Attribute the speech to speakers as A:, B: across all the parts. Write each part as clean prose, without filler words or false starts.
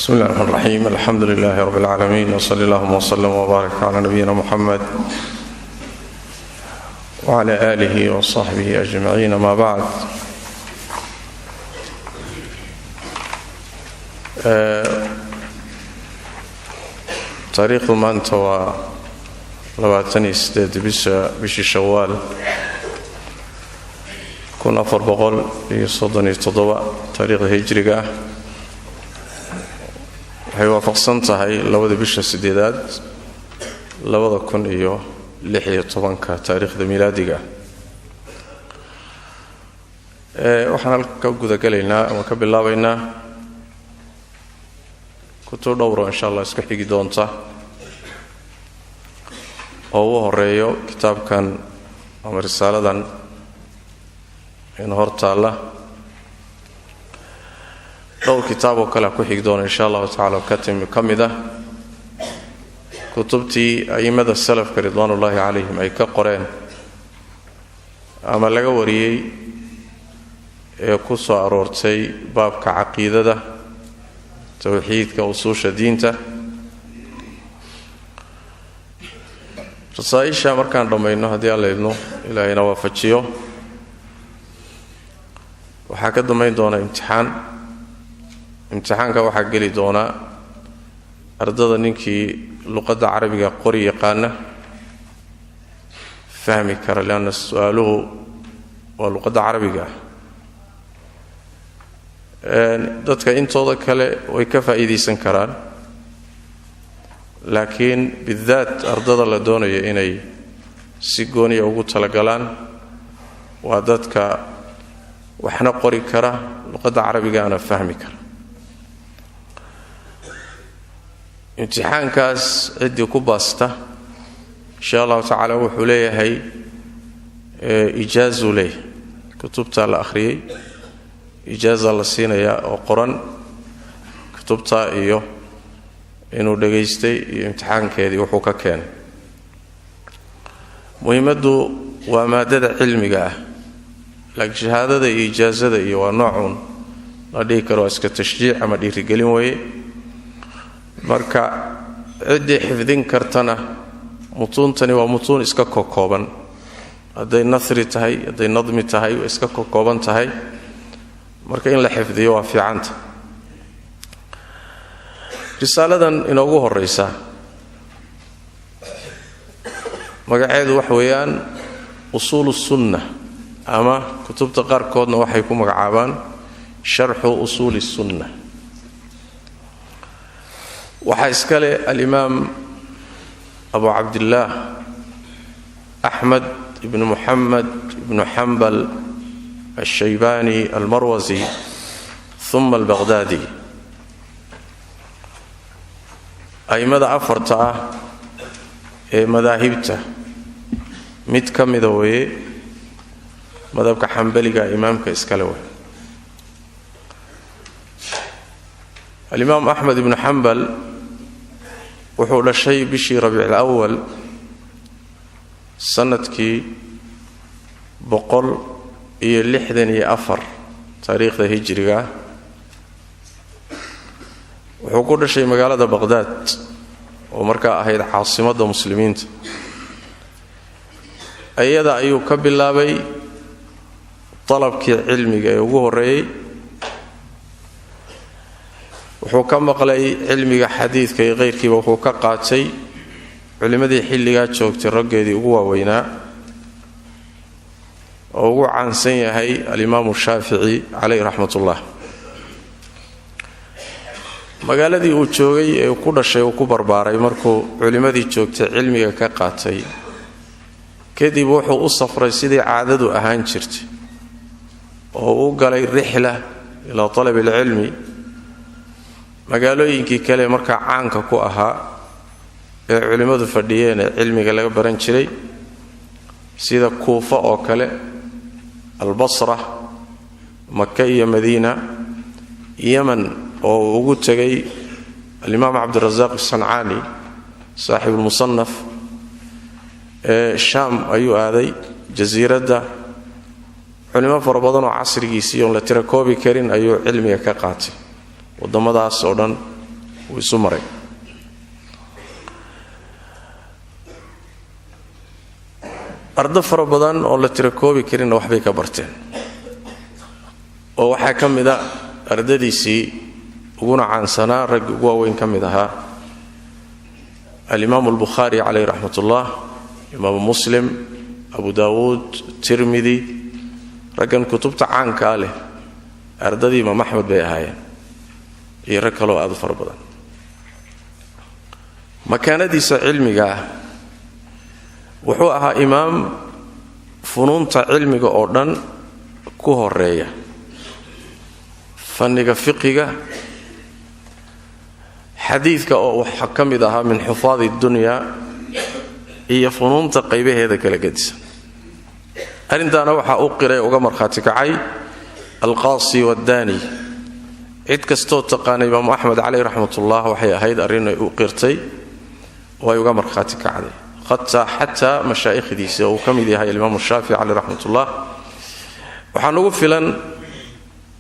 A: بسم الله الرحمن الرحيم الحمد لله رب العالمين وصلى الله وسلم وبارك على نبينا محمد وعلى آله وصحبه أجمعين ما بعد تاريخ ما انتوى لباتني سداد بشي شوال كنا فربغل يصدني تضوى تاريخ هجرقة waxay waafaqsan tahay labada bisha sideedaad 2016 taariikhda miilaadiga waxaan halka guda galaynaa ama ka bilaabaynaa kutub dhowr insha Allah iska xigi doonta oo uu horeeyo kitaabkan ama risaaladan in hortaala dhowr kitaab oo kala ku xig doona insha Allah ta'ala kamida kutubtii aimada salafka ridwanullahi alayhim ay ka qoreen ama laga wariyay ee ku soo aroortay baabka aqeedada tawxiidka usuusha diinta rasaayisha markaan dhameeyno hadii Alla idno Ilaahayna waafajiyo waxa ka dhameyn doona imtixaanka waxa gali doona ardada ninkii luqadda carabiga qori yaqaana fahmi kara laana su'aaluhu waa luqadda carabiga dadka intooda kale way ka faa'iideysan karaan laakiin bidaat ardada la doonayo inay si gooni ugu talagalaan waa dadka waxna qori kara luqadda carabiga ana fahmi kara imtixaankaas cidii ku baasta insha Allah ta'ala wuxuu leeyahay ijaazo leh kutubta la akhriyay ijaaza la siinaya oo qoran kutubta iyo inuu dhageystay iyo imtixaankeedii wuxuu ka keenay muhiimadu waa maadada cilmiga ah laakiin shahaadada iyo ijaazada iyo waa noocun la dhigi karo iska tashjiic ama dhiirigelin weeye marka cidii xifdin kartana mutuuntani waa mutuun iska kooban haday nasri tahay haday nadmi tahay waa iska kooban tahay marka in la xifdiyo waa fiicanta risaaladan inoogu horeysa magaceedu wax weeyaan usuulus sunnah ama kutubta qaar koodna waxay ku magacaabaan sharxu usuulis sunnah وحيسكالي الإمام أبو عبد الله أحمد بن محمد بن حنبل الشيباني المروزي ثم البغدادي أي ماذا أفرطه مذاهبته متكم ذوي مذهبك حنبلي إمامك إسكالوي الإمام أحمد بن حنبل وحول الشيء بشي ربيع الأول سنتكي بقول لحدني أفر تاريخ ذا هجرية وحول الشيء مقالة بغداد ومركا هيدا عاصمة المسلمين أيضا أيو كبلابي طلبك علمي يوغو الرئي wuxuu ka maqlay cilmiga xadiidka iyo qeyrkiiba wuxuu ka qaatay culimadii xilliga joogtay raggeedii ugu waaweynaa oo ugu caansan yahay al-Imam Shaafici alayhi rahmatullah magaaladii uu joogay ee ku dhashay oo ku barbaaray markuu culimadii joogtay cilmiga ka qaatay kadib wuxuu u safray sidii caadadu ahaan jirtay oo uu galay rihla ila talab al-ilmi magaalooyinkii kale marka caanka ku ahaa ee culimadu fadhiyeen cilmiga laga baran jiray sida Kuufa oo kale al-Basra Makka iyo Madiina Yemen oo ugu tagay al-Imam Abd al-Razzaq as-San'ani saaxib al-Musannaf Sham ayuu aaday jasiiradda culimo fara badan oo casrigiisii oo la tira koobi karin ayuu cilmiga ka qaatay wadamadaas oo dhan ويسمري arda fara badan oo la tirakoobi karin wax bay ka barteen oo waxa kamida ardadiisii uguna caansanaa rag ugu weyn kamid ahaa al-Imam al-Bukhari alayhi rahmatullah Imam Muslim Abu Dawud Tirmidhi ragan kutubta caanka leh ardadii Imam Ahmad bay ahaayeen iyo rag kale oo aad fara badan makaanadiisa cilmiga wuxuu ahaa imaam funuunta cilmiga oo dhan ku horeeya fanniga fiqiga xadiidka oo waxa kamid ahaa min xufaadi dunya iyo funuunta qaybaheeda kala gedisan arintana waxa uu qiray uga marxaati kacay al-Qasi wad-Dani cid kasto taqaan Imam Ahmad alayhi rahmatullah waxay ahayd arin uu qirtay way uga marxaati kacday حتى مشايخ ديسه وكميدي هاي الإمام الشافعي عليه رحمة الله وحنقول فلان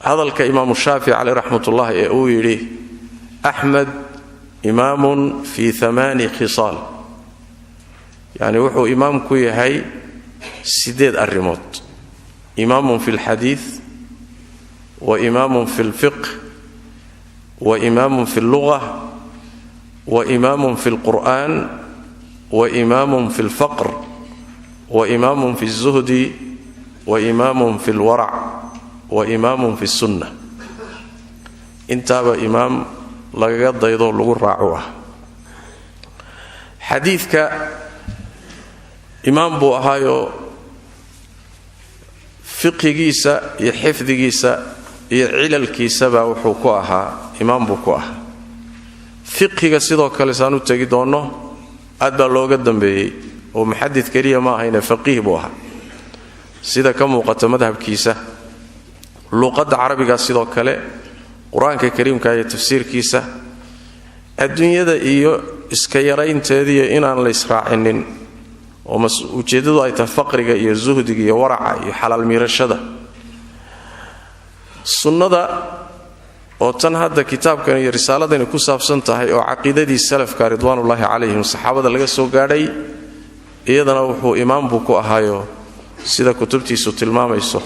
A: هذا الإمام الشافعي عليه رحمة الله يقول أحمد إمام في 8 خصال يعني وحو إمام كوي هاي سديد الريموت إمام في الحديث وإمام في الفقه وإمام في اللغة وإمام في القرآن وإمام في الفقر وإمام في الزهد وإمام في الورع وإمام في السنة انتبه إمام لقد ضيضوا لغو الرعوة حديثك إمام بو أهايو فقه جيسا يحفظ جيسا يعلل كيسا وحوكوها إمام بوكوها فقه سيدو كالسانو تجدونه أدى لوغا دنبي ومحدث كريم ما هنا فقيه بوها سيدا كم وقت مذهب كيسة لغة عربية سيدا كله قرآن كريم كاية تفسير كيسة الدنيا دا إيو إسكيرين تهدي إن أنا لإسراعين وجددوا أي تفقر إيو الزهد إيو ورع إيو حلال ميرشدة السنة دا وتن هذا كتاب كان رسالة إن كوساف سنتها أو عقيدة السلف كرضوان الله عليهم الصحابة اللي جسوا قاري إيضا هو إمام بوكو أهايو سيدا كتبتي سوت المام يسوع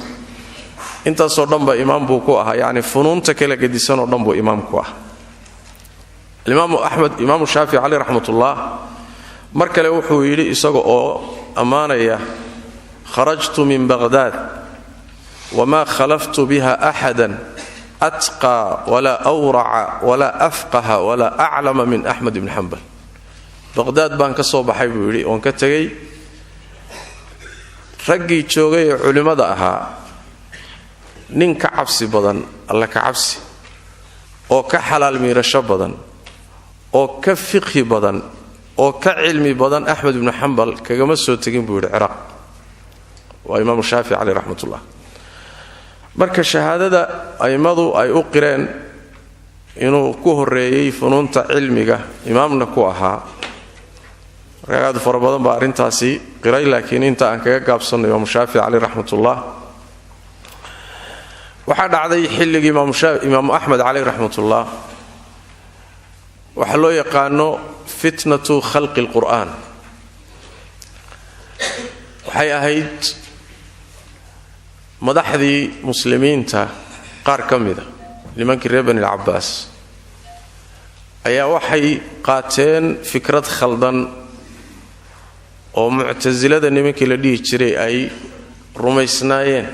A: أنت صدام بإمام بوكو أها يعني فنون تكلا قديسان صدام بإمام كوا الإمام أحمد إمام الشافعي عليه رحمة الله مركل وحو يلي إسقو أو أمانة خرجت من بغداد وما خلفت بها أحدا أتقى ولا أورع ولا أفقه ولا أعلم من أحمد بن حنبل بغداد بان كسو بحي بيري وان كتغي رجي جوغي علماء داها نين كعبسي بدن الله كعبسي او كحلال ميرشة بدن او كفقه بدن او كعلمي بدن أحمد بن حنبل كما سو تغين بيري عراق وإمام الشافعي عليه رحمة الله marka shahaadada aymadu ay u qireen inuu ku horeeyay funuunta cilmiga imaamna ku ahaa ragad farabadan ba arintaasi qiray laakiin inta aan kaga gaabsano Imam Shaafi'i alayhi rahmatullah waxa dhacday xilligii Imam Ahmad alayhi rahmatullah waxa loo yaqaano fitnatu khalqi al-Qur'an waxay ahayd madaxdii muslimiinta qaar kamida nimankii reer Bani al-Abbas ayaa waxay qaateen fikrad khaldan oo mu'tazilada nimankii la dhigi jiray ay rumaysnaayeen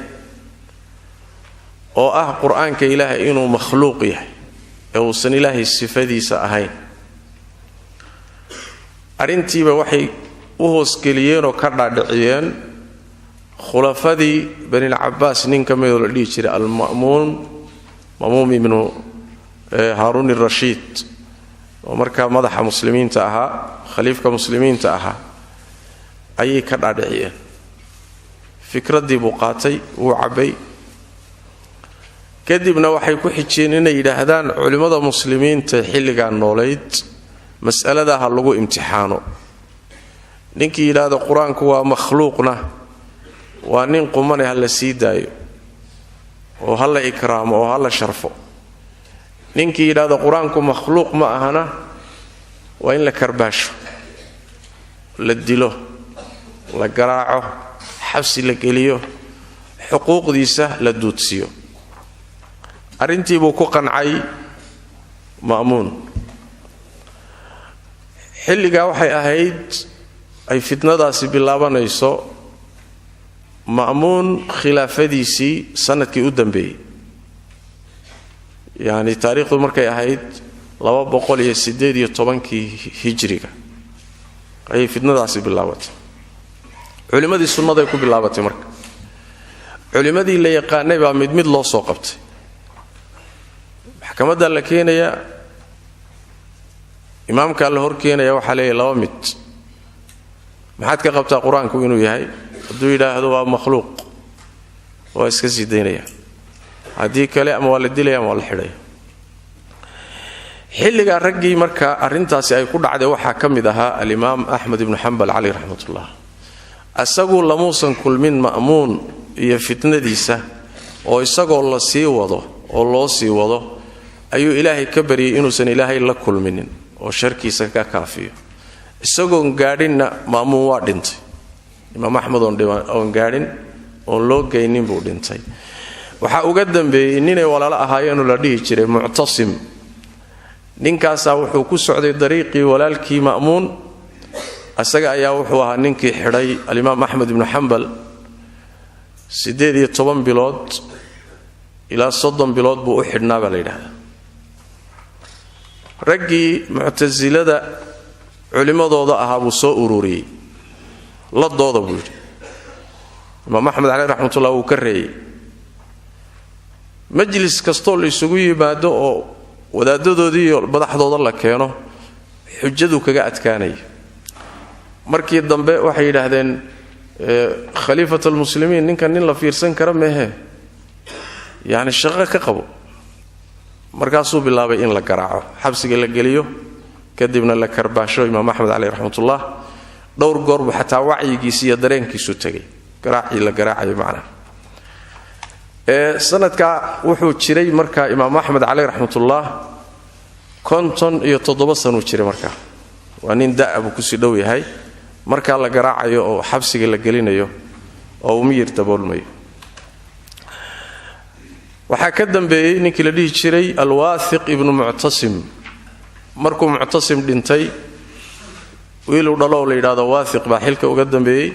A: oo ah quraanka ilaahay inuu makhluuq yahay ee uu san ilaahay sifadiisa ahayn arintiiba waxay u hoos geliyeen oo ka dhaadhiciyeen خلفاء بني العباس نين كميدو لدي جيري المأمون ابن هارون الرشيد ومركا مدح مسلمين تاها خليفة مسلمين تاها أي كدادعيه فكرة دي بقاتي وعبي كدبنا waxay ku xijeen inay yiraahdaan culimada muslimiinta xilliga nooleed mas'aladaha lagu imtixaano ninkii yiraahdo quraanku waa makhluuqna waa nin qumane hal la sii daayo oo hal la ikraamo oo hal la sharfo ninkii yidhaahdo qur-aanku makhluuq ma ahana waa in la karbaasho, la dilo, la garaaco, xabsi la geliyo, xuquuqdiisa la duudsiyo. arrintii buu ku qancay ma'muun. xilligaa waxay ahayd ay fitnadaasi bilaabanayso ma'muun khilaafadiisii sanadkii u dambeeyey, yacni taariikhdu markay ahayd 218 hijriga ayay fitnadaasi bilaabatay. culimmadii sunnaday ku bilaabatay. marka culimmadii la yaqaanay baa mid mid loo soo qabtay, maxkamadda la keenaya, imaamka la hor keenaya, waxaa leeyahay laba mid. maxaad ka qabtaa qur-aanku inuu yahay? hadduu yidhaahdo waa makhluuq, waa iska sii daynaya. haddii kale ama waa la dilaya ama waa la xidhaya. xilligaa raggii marka arrintaasi ay ku dhacday waxaa ka mid ahaa alimaam axmed ibnu xambal caleyh raxmatullah. isaguu lamuusan kulmin ma'muun iyo fitnadiisa, oo isagoo la sii wado oo loo sii wado ayuu ilaahay ka baryay inuusan ilaahay la kulminin oo sharkiisa ka kaafiyo. isagoon gaadhinna ma'muun waa dhintay. imaam axmed oon gaadhin oon loo geynin buu dhintay. waxaa uga dambeeyey ninay walaalo ahaayeenoo la dhihi jiray muctasim. ninkaasaa wuxuu ku socday dariiqii walaalkii ma'muun. isaga ayaa wuxuu ahaa ninkii xidhay alimaam axmed ibnu xambal 18 bilood ilaa 30 bilood buu u xidhnaa baa la yidhaahdaa. raggii muctasilada culimmadooda ahaa buu soo ururiyey, la dooda buu yidhi. imaam axmed caleyh raxmatullah wuu ka reeyey. majlis kastoo la isugu yimaado oo wadaadadoodii iyo madaxdooda la keeno, xujadu kaga adkaanaya. markii dambe waxay yidhaahdeen khaliifat almuslimiin ninkan nin la fiirsan kara mehe, yacni shaqo ka qabo. markaasuu bilaabay in la garaaco, xabsiga la geliyo, kadibna la karbaasho imaam axmed caleyh raxmatullah. dhowr goor buu xataa wacyigiisi iyo dareenkiisu tegay, garaacii la garaacayo macnaha. sanadkaa wuxuu jiray markaa imaam axmed caleyh raxmatullah 57 sanuu jiray. markaa waa nin da'a buu kusii dhow yahay markaa la garaacayo oo xabsiga la gelinayo oo uu miyir daboolmayo. waxaa ka dambeeyey ninkii la dhihi jiray alwaathiq ibnu muctasim. markuu muctasim dhintay, wiiluu dhaloo la yidhaahdo waathiq baa xilka uga dambeeyey.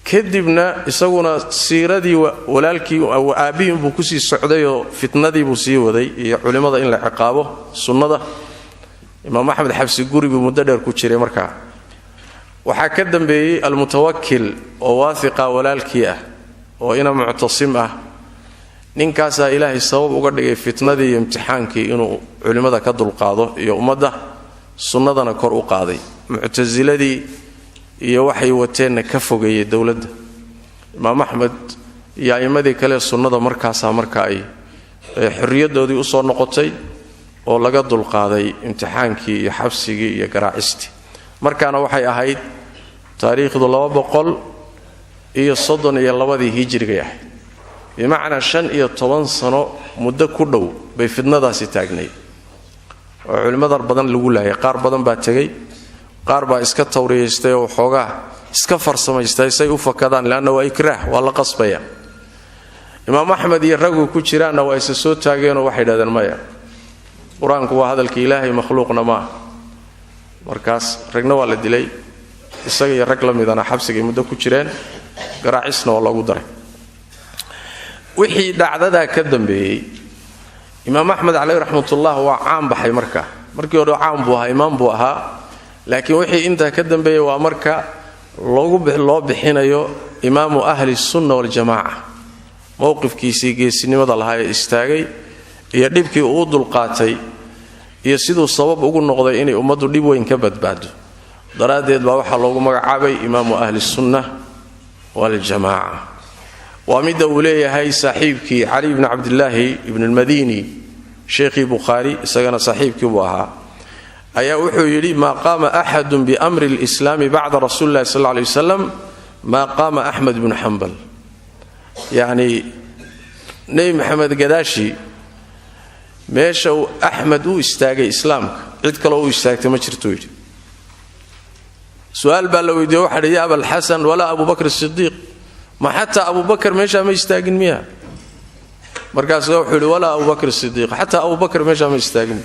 A: kadibna isaguna siiradii walaalkii aabbihii buu kusii socdayoo fitnadii buu sii waday iyo culimmada in la ciqaabo sunnada. imaam axmed xabsi guri buu muddo dheer ku jiray. markaa waxaa ka dambeeyey almutawakil oo waathiqa walaalkii ah oo ina muctasim ah. ninkaasaa ilaahay sabab uga dhigay fitnadii iyo imtixaankii inuu culimmada ka dulqaado iyo ummadda, sunnadana kor u qaaday. muctasiladii iyo waxay wateenna ka fogeeyey dowladda. imaam axmed iyo a'immadii kale sunnada markaasaa marka ay xorriyaddoodii u soo noqotay oo laga dulqaaday imtixaankii iyo xabsigii iyo garaacistii. markaana waxay ahayd taariikhdu 232 hijrigay ahayd. bimacnaa 15 sano muddo ku dhow bay fitnadaasi taagnayd oo culimmada badan lagu laayay. qaar badan baa tegey, qaar baa iska tawriyaystay oo xoogaa iska farsamaystay say u fakadaan, leanna waa ikraah, waa la qasbaya. imaam axmed iyo raggu ku jiraanna waa isa soo taageenoo waxay dhahdeen maya, qur-aanku waa hadalka ilaahay, makhluuqna maaha. markaas ragna waa la dilay, isaga iyo rag la midana xabsigay muddo ku jireen, garaacisna waa loogu daray. wixii dhacdadaa ka dambeeyey imaam axmed caleyh raxmatullah waa caan baxay. markii hore caan buu ahaa, imaam buu ahaa, laakiin wixii intaa ka dambeeyey waa marka loo bixinayo imaamu ahli sunna waljamaaca. mowqifkiisii geesinimada lahaa ee istaagay iyo dhibkii uu dulqaatay iyo siduu sabab ugu noqday inay ummaddu dhib weyn ka badbaado daraaddeed baa waxaa loogu magacaabay imaamu ahli sunna waljamaaca. waa midda uu leeyahay saaxiibkii cali ibni cabdillaahi ibn almadini, sheekhii bukhaari, isagana saaxiibkii buu ahaa, ayaa wuxuu yidhi maa qaama axadun biamri lislaami bacda rasuuli illahi sal lla lay wasalam maa qaama axmed ibnu xambal. yacnii nebi maxamed gadaashi meesha uu axmed u istaagay islaamka cid kale u istaagtay ma jirto yidhi su'aal baa la weydiiyey waxa dhigay abul hasan wala abu bakr as-siddiq ma hatta abu bakr meesha ma istaagin miya markaas wuxuu yidhi wala abu bakr as-siddiq hatta abu bakr meesha ma istaagin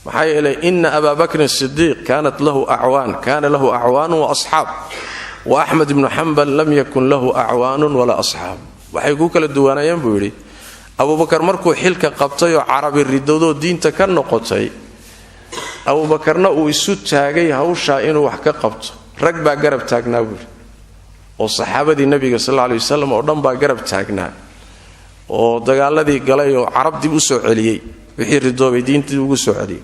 A: maxay ilaa inna abu bakr as-siddiq kanat lahu a'wan kana lahu a'wan wa ashab wa ahmad ibn hanbal lam yakun lahu a'wan wala ashab waxay ku kala duwanayeen buu yidhi abu bakr markuu xilka qabtay oo carabi ridoodo diinta ka noqotay abu bakrna uu isu taagay hawsha inuu wax ka qabto rag baa garab taagnaa buu oo saxaabadii nabiga sallallahu alayhi wasallam oo dhan baa garab taagnaa oo dagaaladii galay oo carab dib u soo celiyay wixii ridoobay diintii ugu soo celiyay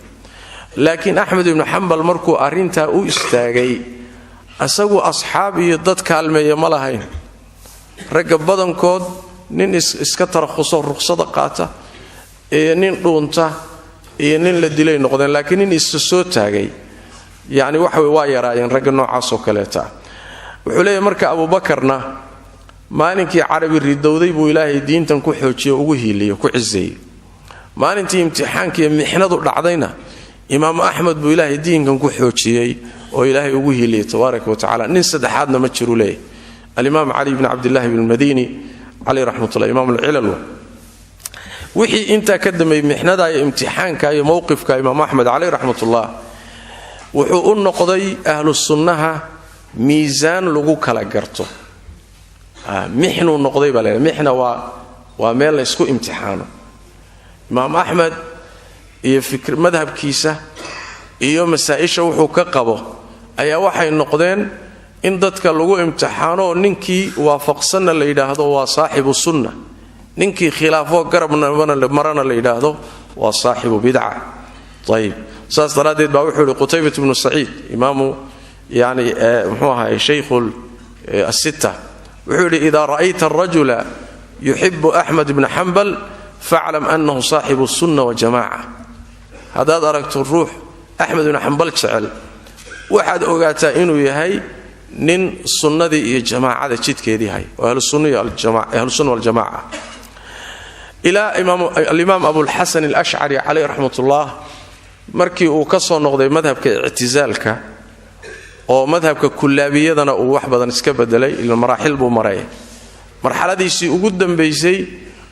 A: laakiin ahmed ibn hanbal markuu arinta u istaagay asagu asxaab iyo dad kaalmeeya ma lahayn rag badankood nin iska tarxuso ruqsada qaata ee nin dhuunta ee nin la dilay noqdeen laakiin nin is soo taagay yaani waxa way waa yaraayeen rag noocaas oo kaleeta wuxuu leeyahay marka abu bakarna maalinkii carabi ridowday buu ilaahay diintan ku xoojiyo ugu hiiliyo ku cizeeyay maalintii imtixaankii mixnadu dhacdayna imaam ahmed buu ilaahay diinkan ku xoojiyay oo ilaahay ugu hiiliyay tabaaraka wa taala nin saddexaadna ma jiro leeyahay al-imam ali ibn abdullah ibn al-madini عليه رحمة الله إمام العلل وحي انت كدمي محندا يا امتحانك يا موقفك إمام أحمد عليه رحمة الله وحو النقضي أهل السنة ميزان لغوك لقرته محنو النقضي بلا محنة وميل يسكو امتحانه إمام أحمد يفكر مذهب كيسة يوم مسائشة وحو كقبه أي وحي النقضين in dadka lagu imtixaano ninkii waafaqsan la yiraahdo waa saaxibu sunnah ninkii khilaafo garabna marana la yiraahdo waa saaxibu bid'ah طيب saas daradeed baa wuxuu qutaybah ibn sa'id imaamu yani muxuu ahaa shaykh as-sittah wuxuu idha ra'ayta ar-rajula yuhibbu ahmad ibn hanbal fa'lam annahu saahibu sunnah wa jama'ah hada aragtu ruux ahmad ibn hanbal jecel waxaad ogaataa inuu yahay nin sunnadii iyo jamaacada jidkeedii hay oo ahlu sunna wal jamaa ila imam abu al-hasan al-ash'ari alayhi rahmatullah markii uu ka soo noqday madhabka i'tizaalka oo madhabka kullaabiyadana uu wax badan iska bedelay ila maraaxil buu maray marxaladiisii ugu dambeysay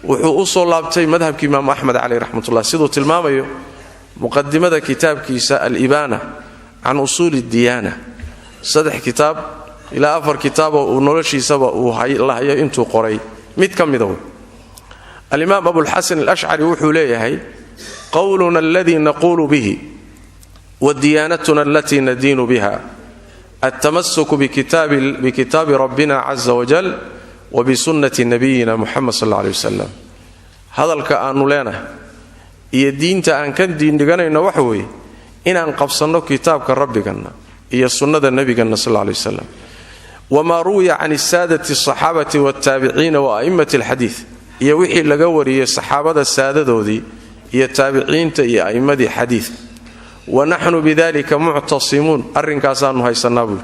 A: wuxuu u soo laabtay madhabka imam ahmad alayhi rahmatullah sidoo tilmaamayo muqaddimada kitaabkiisa al-ibana an usul ad-diyana saddex kitaab ila afar kitaab oo noloshiisaba uu hayo intuu qoray mid kamida al-imam abu al-hasan al-ash'ari wuxuu leeyahay qawluna alladhi naqulu bihi wa diyanatuna allati nadinu biha at-tamassuk bi kitab rabbina azza wa jal wa bi sunnati nabiyyina muhammad sallallahu alayhi wasallam hadalka aanu leenahay iyo diinta aan kan diindiganayno waxa weeye inaan qabsano kitaabka rabbigana iyo sunnada nabigana sallallahu alayhi wasallam wama ruya an as-sadati as-sahabati wat-tabi'in wa a'immati al-hadith iyo wixii laga wariyay saxaabada saadadoodii iyo taabiciinta iyo a'immadii hadith wa nahnu bidhalika mu'tasimun arrinkaasanu haysanabu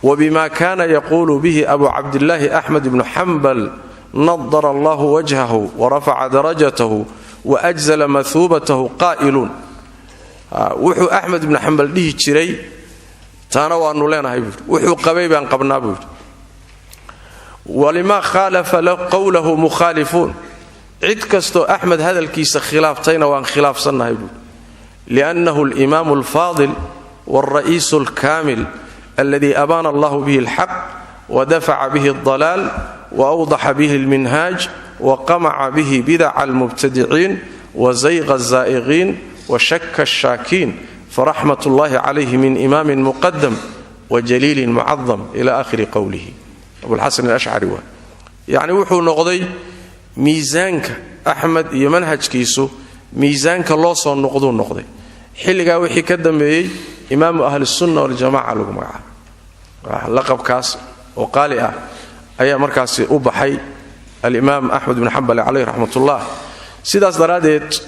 A: وبما كان يقول به أبو عبد الله أحمد بن حنبل نضر الله وجهه ورفع درجته وأجزل مثوبته قائلون وحو أحمد بن حنبل ديه جري تانا وانو لنا هيبور وحو قبيبا قبنا بور ولما خالف قوله مخالفون عد كستو أحمد هذا الكيس خلافتين وان خلاف صنع هيبور لأنه الإمام الفاضل والرئيس الكامل الذي أبان الله به الحق ودفع به الضلال وأوضح به المنهاج وقمع به بدع المبتدعين وزيغ الزائغين وشك الشاكين فرحمة الله عليه من إمام مقدم وجليل معظم إلى آخر قوله أبو الحسن الأشعري يعني وحو نقضي ميزانك أحمد يمنهج كيسو ميزانك الله صار نقضون نقضي حلقا وحي كدم إمام أهل السنة والجماعة لكم لقب كاس وقالئة أي مركز أبحي الإمام أحمد بن حنبل عليه رحمة الله سيداس درادت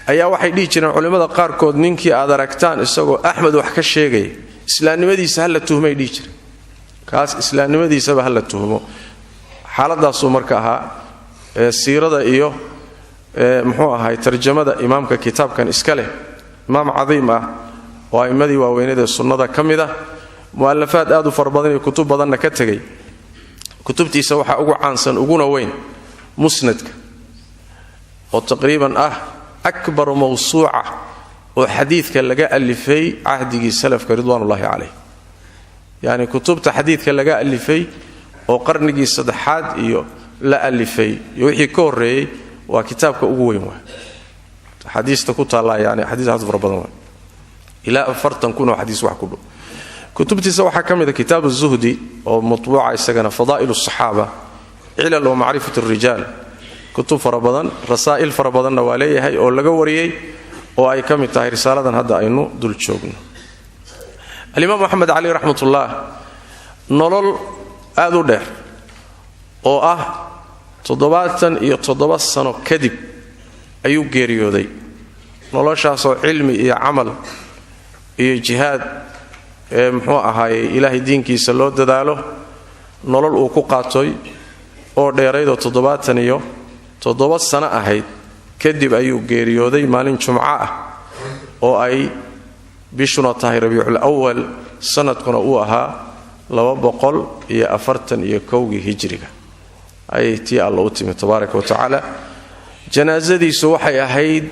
A: أي واحد ليجنا علماء قاركود نينكي أدركتان إسقو أحمد وحكى الشيء إسلام مدي سهل التهمة ليجر كاس إسلام مدي سهل التهمة حالة داسو مركها السيرة إيوه muxuu ahay tarjamada imaamka kitaabkan iska leh imaam cadiim ah oo aimadii waaweynada sunnada kamida muallafaad aad u farabadan iyo kutub badanna ka tagay kutubtiisa waxa ugu caansan uguna weyn musnadka oo taqriiban akbar mawsuuca oo xadiidka laga alifay ahdigii salafka ridwaanullaahi calayh yani kutubta xadiidka laga alifay oo qarnigii saddexaad iyo la alifay iyo wixii ka horeeyay waa kitaabka ugu weyn waa xadiista ku taala yani xadiis aad farabadan waa ila 40 kun oo xadiis wax ku dhow kutubtiisa waxa kamida kitaab az-zuhdi oo matbuuca isagana fadaa'il as-sahaba ilal wa ma'rifat ar-rijal kutub farabadan rasaa'il farabadan waa leeyahay oo laga wariyay oo ay kamid tahay risaaladan hadda aynu dul joogno al-imam Muhammad Ali rahmatullah nolol aad u dheer oo 77 sano kadib ayuu geeriyooday noloshaas oo cilmi iyo amal iyo jihaad muxuu ahaayay ilaahay diinkiisa loo dadaalo nolol uu ku qaatay oo dheeraydo 77 sano ahayd kadib ayuu geeriyooday maalin jumca ah oo ay bishuna tahay rabiicul awwal sanadkuna uu ahaa 241 hijriga ay tii Allah u timi tabaaraka wa taala janaazadiisu waxay ahayd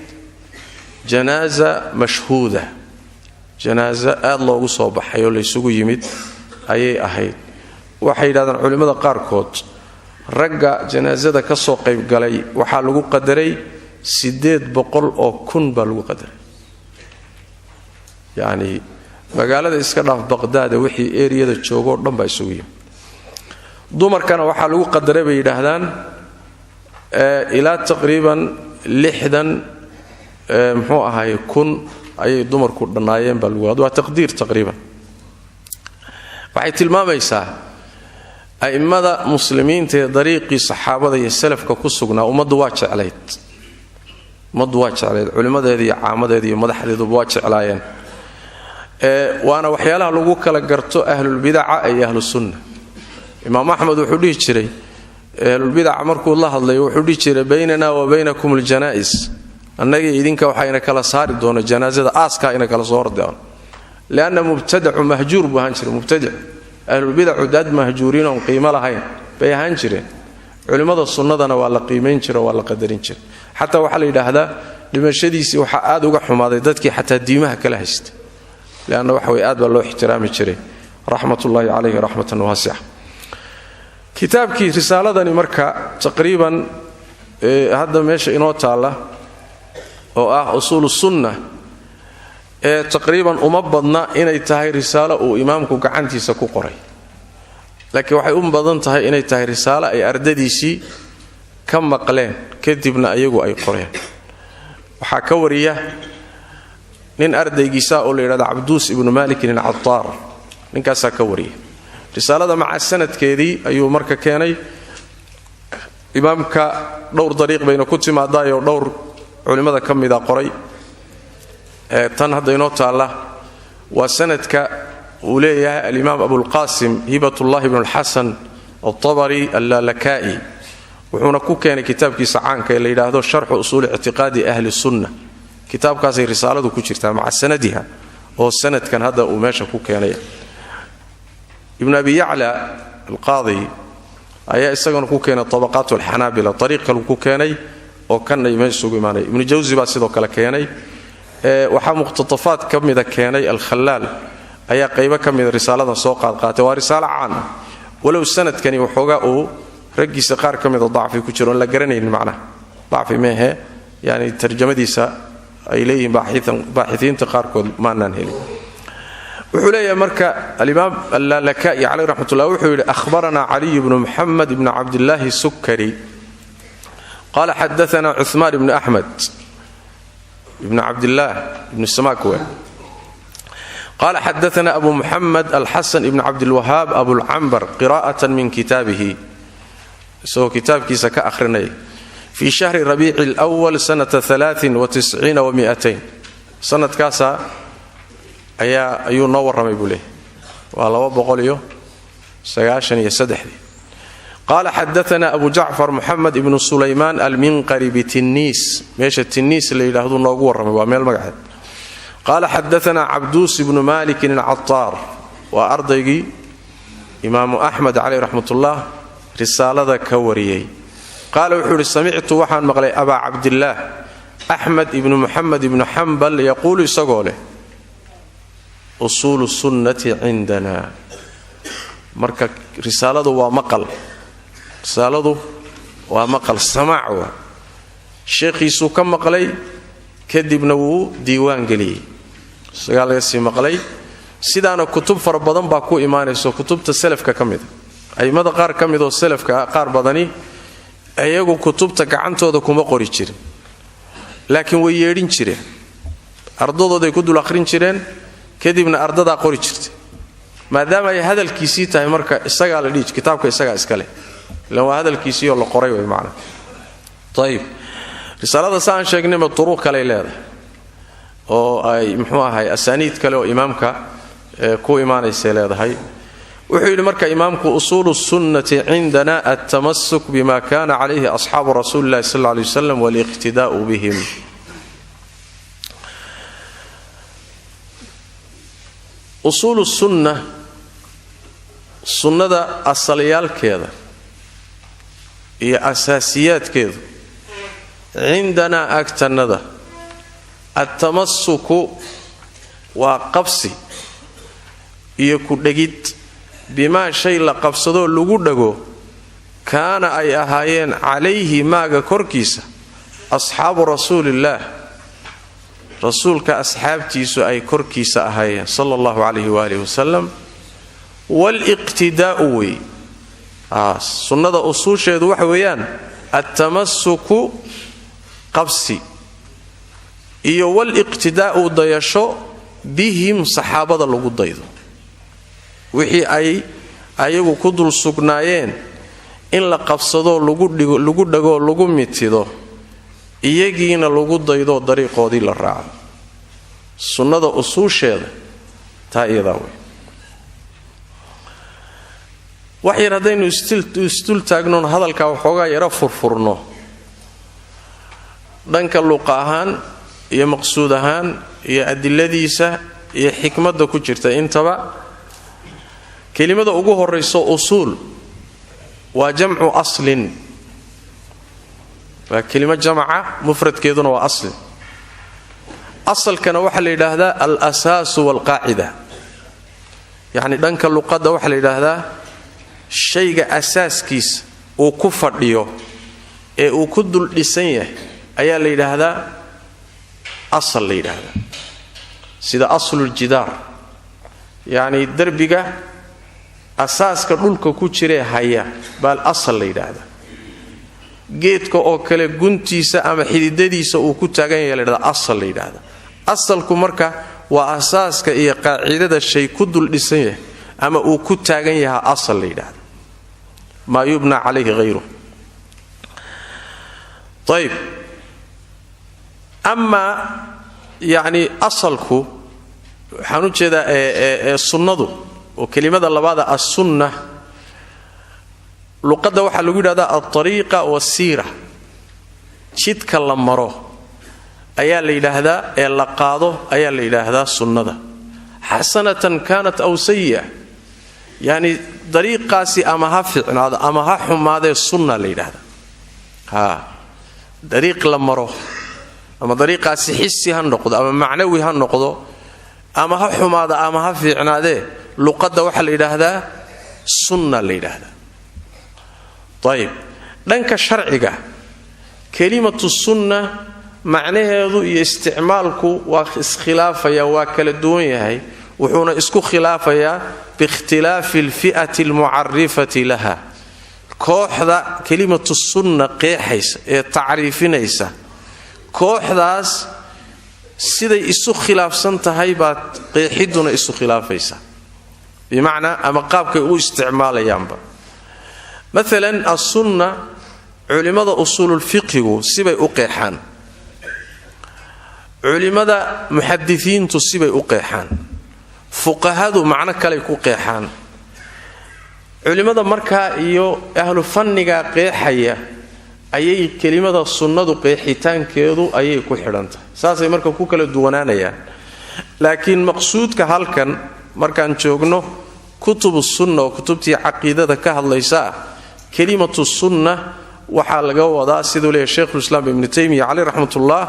A: janaaza mashhuuda janaaza aad loogu soo baxay oo la isugu yimid ayay ahayd waxay yiraahdaan culimada qaarkood ragga janaazada ka soo qayb galay waxa lagu qadaray 800 oo kun baa lagu qadaray yani magaalada iska dhaaf Baghdad wixii area joogo dhan baa isugu yimid dumarkana waxa lagu qadaray bay yiraahdaan ila taqriiban 60 muxuu ahaay kun ay dumarku dhanaayeen bal waa taqdiir taqriiban waxay tilmaamaysaa aimada muslimiinta ee dariiqii saxaabada iyo salafka ku sugnaa umadu waa jeclayd culimadeedii iyo caamadeedii iyo madaxdeedu waa jeclaayeen waana waxyaalaha lagu kala garto ahlul bid'ah ay ahlus sunnah imaam ahmed wuxuu dhihi jiray ahlul bid'ah markuu la hadlay wuxuu dhihi jiray baynana wa baynakum al janaiz annaga idinka waxayna kala saari doona janaazada aaska ina kala soo hordaan laana mubtada'u mahjuur baan jiray mubtadi' ahlul bid'ah dad mahjuuriin oo qiimo lahayn bay ahaan jireen culimada sunnadana waa la qiimeyn jiray waa la qadarin jiray hatta waxa la yiraahdaa dhimashadiisi waxa aad uga xumaaday dadkii hatta diimaha kala haystay laana waxa way aad baa loo ixtiraami jiray rahmatullahi alayhi rahmatan wasi'a kitaabkii risaaladani marka taqriiban hadda meesha inoo taala oo usul sunnah taqriiban uma badna inay tahay risaalo uu imaamku gacantiisa ku qoray laakiin waxay u badan tahay inay tahay risaalo ay ardadiisi ka maqleen kadibna ayagu ay qoreen waxa ka wariya nin ardaygiisa oo la yiraahdo Abdus ibn Malik al-Attar ninkaas ka wariya risaalada maca sanadkeedii ayuu marka keenay imaamka dhowr dariiq bayna ku timaadayo dhowr culimada kamida qoray tan hadda inoo taala waa sanadka uu leeyahay al-imam Abu al-Qasim Hibatullah ibn al-Hasan al-Tabari al-Lalaka'i wuxuuna ku keenay kitaabkiisa caanka ee la yiraahdo Sharh Usul I'tiqadi Ahli Sunnah kitaabkaas ay risaaladu ku jirtaa maca sanadiha oo sanadkan hadda uu meesha ku keenay ibn Abi Ya'la al-Qadi ayaa isaguna ku keenay tabaqat al-Hanabila tariiqa ku keenay oo kan ay meesha ugu imaanay ibn Jawzi baa sidoo kale keenay waxa muqtatafaad kamida keenay al-Khallal ayaa qayb kamida risaalada soo qaatay waa risaalo caan walow sanadkani waxooga uu ragiisa qaar kamida dacfi ku jiro la garanaynin macna dacfi meehe yani tarjamadiisa ay leeyihiin baaxithiinta qaarkood maanaan helin wuxuu leeyahay marka al-imam al-Lalaka'i alayhi rahmatullah wuxuu yiri akhbarana Ali ibn Muhammad ibn Abdullah as-Sukkari قال حدثنا عثمان بن أحمد ابن عبد الله بن السماكوي قال حدثنا أبو محمد الحسن ابن عبد الوهاب أبو العنبر قراءة من كتابه سو كتاب كيسا كأخرني في شهر ربيع الأول سنة 93 و200 سنة كاسا أيو نور رمي بوليه والله بقول يو سياشن يسدح لي قال حدثنا أبو جعفر محمد بن سليمان المنقري بتنيس ماشي التنيس اللي يلاحظوا نوغو ورمي واميل مقعد قال حدثنا عبدوس بن مالك العطار وأرضي إمام أحمد عليه رحمة الله رسالة كوريي قال وحول سمعت وحان مغلي أبا عبد الله أحمد بن محمد بن حنبل يقول يسقوله أصول السنة عندنا مركا رسالة ومقل رسالة ومقل سماع الشيخ يسو كم مقلي كدب نوو ديوان قلي سقال يسي مقلي سيدانا كتب فربضان باكو إيمانيسو كتب تسلف كميد أي ماذا قار كميدو السلف كقار بدني أيغو كتب تقعنتو دكو مقوري جيرين لكن وييرين جيرين أردودو دي كدو الأخرين جيرين كدبنا أردودا قوري جيرتي ما دام هذا الكيسي تاي مركا استقال ليج كتابك استقال اسكاله لو هذا الكيسي ولا قري وي معنا طيب رساله سان شيغني ما طرق كلي لهده او اي محوها هي اسانيد كله امامك كو ايمانيسه لهدهي wuxuu yiri marka imaamku usulus sunnati indana at-tamassuk bima kana alayhi ashabu rasulillah sallallahu alayhi wasallam wal iqtida'u bihim usulus sunnah sunnada asaliyalkeeda iyo asaasiyaadkeedu indana agtanada at-tamassuku wa qabsi iyo ku dhagid bima shay la qabsado lagu dhago kaana ay ahaayeen calayhi maaga korkiisa asxaabu rasuulillah rasuulka asxaabtiisu ay korkiisa ahaayeen sallallahu alayhi wa alihi wasallam wal iqtidaa'u wi sunnada usuusheedu waxa weeyaan at-tamassuku qabsi iyo wal iqtidaa'u dayasho bihim saxaabada lagu daydo wixii ay ayagu ku dul sugnaayeen in la qabsado lagu dhago lagu mitido iyagiina lagu daydo dariiqoodii la raaco sunnada usuusheeda taa iyada way waxay radaynu istul taagnoon hadalka waxoogaa yara furfurno dhanka luqa ahaan iyo maqsuud ahaan iyo adiladiisa iyo xikmadda ku jirta intaba kelimada ugu horeyso usul waa jamcu aslin waa kelima jamca mufradkeeduna waa asl asalkana waxa la yiraahdaa al-asaas wal qaa'ida yani dhanka luqada waxa la yiraahdaa shayga asaaskiisa uu ku fadhiyo ee uu ku dul dhisan yahay ayaa la yiraahdaa asal la yiraahdaa sida aslul jidaar yani darbiga asaaska dhulka ku jira haya bal asal la yiraahdaa geedka oo kale guntiisa ama xididadiisa uu ku taagan yahay la yiraahdaa asal la yiraahdaa asalku marka waa asaaska iyo qaacidada shay ku dul dhisan yahay ama uu ku taagan yahay asal la yiraahdaa ma yubna alayhi ghayru طيب اما يعني asalku waxaan u jeedaa sunnadu وكلمة اللبادة السنة لقد وحا لغو يرادا الطريقة والسيرة جدك لمرو ايا ليلهدا اي لا قادو ايا ليلهدا سنة حسنة كانت او سيئة يعني طريقاسي اما ها فعناد اما ها حماده السنة ليلهدا ها طريق لمرو اما طريقاسي حسي هنقض اما معنوي هنقضو اما ها حماده اما ها فعناده luqada waxa la yiraahdaa sunna la yiraahdaa طيب dhanka sharciga kelimatu sunna macnaheedu iyo isticmaalku waa iskhilaafaya waa kala duwan yahay wuxuuna isku khilaafaya bi ikhtilaafi al-fi'ati al-mu'arrifati laha kooxda kelimatu sunna qeexaysa ee taariifinaysa kooxdaas siday isu khilaafsan tahay baa qeexiduna isu khilaafaysa بمعنى أما قابك هو استعمال ينبا مثلا السنة علماء أصول الفقه سبي أقيحان علماء محدثين تسبي أقيحان فقهاء معنى كليك أقيحان culimada markaa iyo ahlu fanniga qeexaya ayay kelimada sunnadu qeexitaankeedu ayay ku xidhantahay saasay marka ku kala duwanaanayaan laakiin maqsuudka halkan markaan joogno kutubu sunna oo kutubtii caqiidada ka hadlaysa kelimatu sunna waxaa laga wadaa sidoo leeyahay Sheikh Islam Ibn Taymiyyah alayhi rahmatullah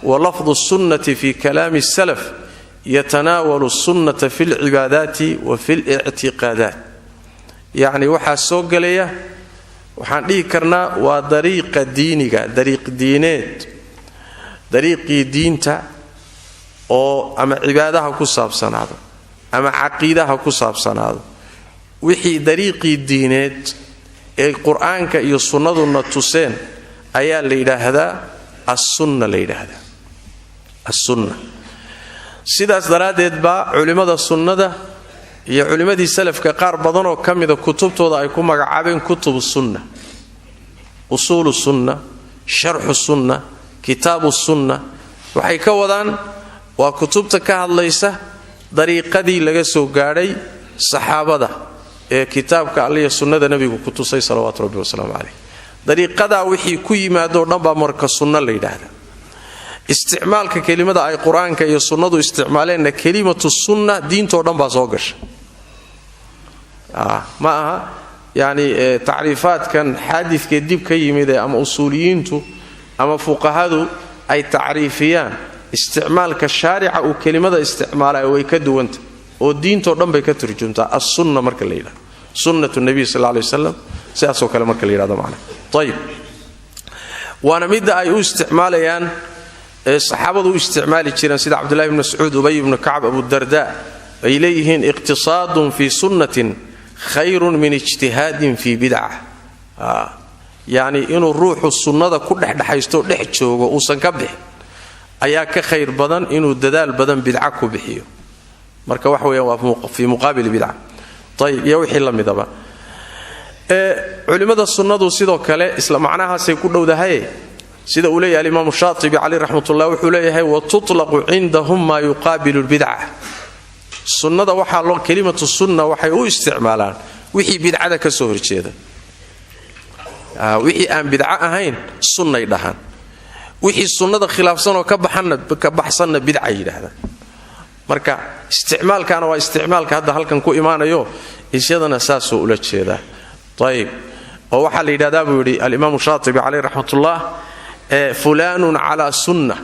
A: wa lafdhu sunnati fi kalami salaf yatanawalu sunnata fil ibadati wa fil i'tiqadat yani waxa soo galaya waxaan dhihi karnaa waa dariiqa diiniga dariiq diineed dariiqii diinta oo ama cibaadaha ku saabsanaado ama caqiidaha ku saabsanaado wixii dariiqii diineed ee quraanka iyo sunnaduna tuseen ayaa la yiraahdaa as-sunna la yiraahdaa as-sunna sidaas daraadeed ba culimada sunnada iyo culimadii salafka qaar badan oo kamida kutubtooda ay ku magacaabeen kutubu sunna usul sunna sharh sunna kitab sunna waxay ka wadaan waa kutubta ka hadlaysa dariiqadii laga soo gaaray saxaabada ee kitaabka Allah iyo sunnada nabiga ku tusay salawaatu rabbi wasalaamu alayhi dariiqada wixii ku yimaado dhanba marka sunna la yiraahdo isticmaalka kelimada ay quraanka iyo sunnadu isticmaaleen kelimatu sunna diinto dhanba soo gashay ma aha yani taariifaadkan xadiidka dib ka yimid ama usuuliyiintu ama fuqahadu ay taariifiyaan isticmaalka shariica oo kelimada isticmaalay way ka duwanta oo diinto dhan bay ka turjuntaa as-sunna marka la yiraahdo sunnatu nabi sallallahu alayhi wasallam sidaasoo kale marka la yiraahdo macna tayib waana mid ay u isticmaalayaan saxaabadu isticmaali jireen sida Abdullah ibn Mas'ud Ubay ibn Ka'b Abu Darda ay leeyihiin iqtisaadun fi sunnatin khayrun min ijtihadin fi bid'ah yani inuu ruuxu sunnada ku dhaxdhaxaysto dhex joogo oo san ka bixin ayaa ka khayr badan inuu dadaal badan bid'a ku bixiyo marka wax weeyaan waa fi muqaabil bid'a tayib iyo wixii la midaba culimada sunnadu sidoo kale isla macnahaas ay ku dhowdahay sida uu leeyahay Imam Shaatibi alayhi rahmatullah wuxuu leeyahay wa tutlaqu indahum ma yuqabilu bid'ah sunnada waxa loo kelimatu sunna waxay u isticmaalaan wixii bid'ada ka soo horjeeda wixii aan bid'a ahayn sunnay dhahan wixii sunnada khilaafsan oo ka baxsanna bid'a yiraahdaan marka isticmaalkana waa isticmaalka hadda halkan ku imaanayo ishadana saasoo ula jeeda tayib oo waxa la yiraahdaa buu yiri al-Imam Shaatibi alayhi rahmatullah fulanun ala sunnah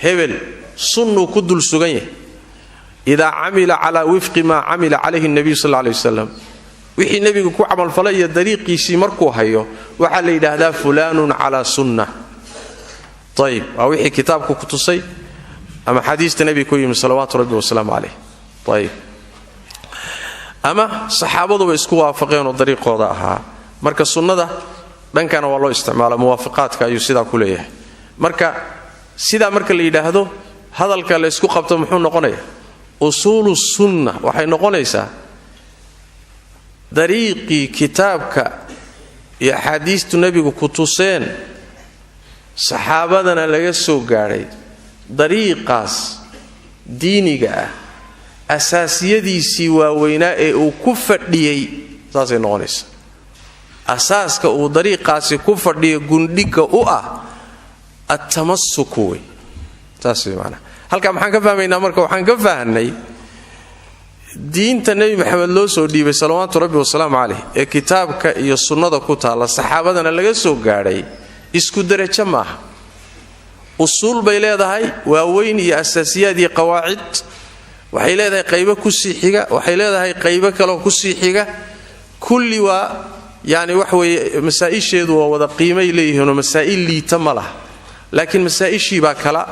A: hebel sunnu ku dul sugan yahay ida amila ala wifqi ma amila alayhi an-nabi sallallahu alayhi wasallam wixii nabigu ku amal falay dariiqiisi markuu hayo waxa la yiraahdaa fulanun ala sunnah tayib waa wixii kitaabku ku tusay ama xadiiska nabiga ku yimid salawaatu rabbi wasalaamu alayhi tayib ama saxaabadu way isku waafaqeen oo dariiqooda ahaa marka sunnada dhankana waa loo isticmaalaa muwaafaqaadka ayuu sidaa ku leeyahay marka sida marka la yiraahdo hadalka la isku qabto muxuu noqonayaa usul sunna waxay noqonaysaa dariiqi kitaabka iyo xadiistu nabigu ku tuseen saxaabadana laga soo gaaray dariiqaas diiniga asaasiyadiisii waaweynaa ee uu ku fadhiyay saasay noqonaysaa asaaska uu dariiqaasi ku fadhiyo gundhiga u at-tamassuk way taasii macna halka maxaan ka fahmaynaa marka waxaan ka fahanay diinta nabi maxamed loo soo dhiibay salawaatu rabbi wasalaamu alayhi ee kitaabka iyo sunnada ku taala saxaabadana laga soo gaaray isku darajo maaha usul bay leedahay waaweyn iyo asaasiyaad iyo qawaacid waxay leedahay qaybo ku sii xiga waxay leedahay qaybo kale ku sii xiga kulli waa يعني وحوي مسائشيدو ودا قيمه ليهن مسائل ليتا مله لكن مسائشي با كلا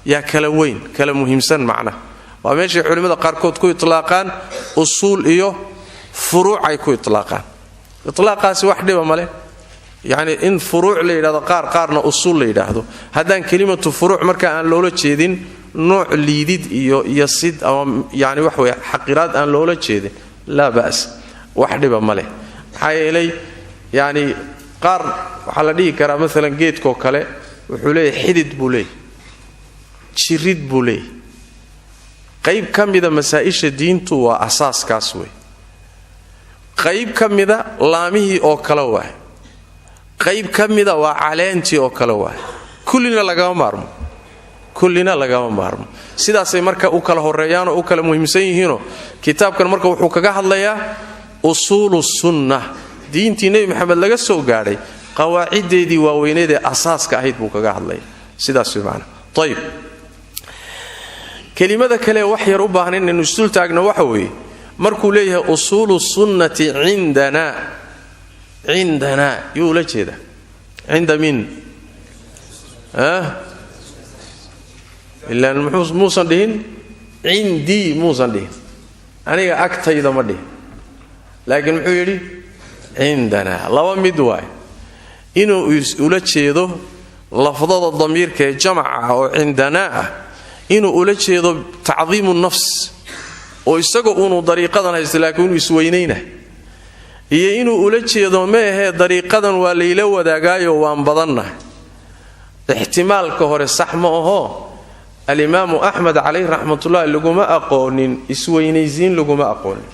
A: يا كلا وين كلا مهمسن معنا وماشي علماء قاركود كو اطلاقان اصول iyo فروع ay ku اطلاقان اطلاقاس waxdiba male يعني in فروع leeyada qaarna usul leeyado hadan kelimatu فروع marka aan loola jeedin nooc liidid iyo sid ama yani wax way xaqiraad aan loola jeedin la baas waxdiba male حيلي يعني قار على دي كرا مثلا جيت كوكله وحولي حدد بولي شريد بولي قيب كم إذا مسائش الدين تو أساس كاسوي qayb ka mida laamihii oo kale waay qayb ka mida waa caleentii oo kale waay kullina lagama maarmo sidaasay marka u kala horeeyaan oo u kala muhiimsan yihiinoo kitaabkan marka wuxuu kaga hadlayaa usuulu sunnah diintii nebi maxamed laga soo gaadhay qawaacideedii waaweyneed ee asaaska ahayd buu kaga hadlaya sidaas macna ayib kelimada kale wax yar u baahan inaynu isdul taagno waxa weeye markuu leeyahay usuulu sunnati cindana yuu la jeeda cinda min ilaan muusan dhihin cindii muusan dhihin aniga agtayda ma dhihin laakiin muxuu yidhi cindana laba mid waay inuu ula jeedo lafdada damiirka ee jamaca oo cindanaa ah inuu ula jeedo tacdiimu nafs oo isagoo uunu dariiqadan haysta laakiin inuu isweynayna iyo inuu ula jeedo ma ahee dariiqadan waa layla wadaagaayo waan badannahay ixtimaalka hore sax ma ahoo alimaamu axmed calayh raxmatullahi laguma aqoonin isweynaysiin laguma aqoonin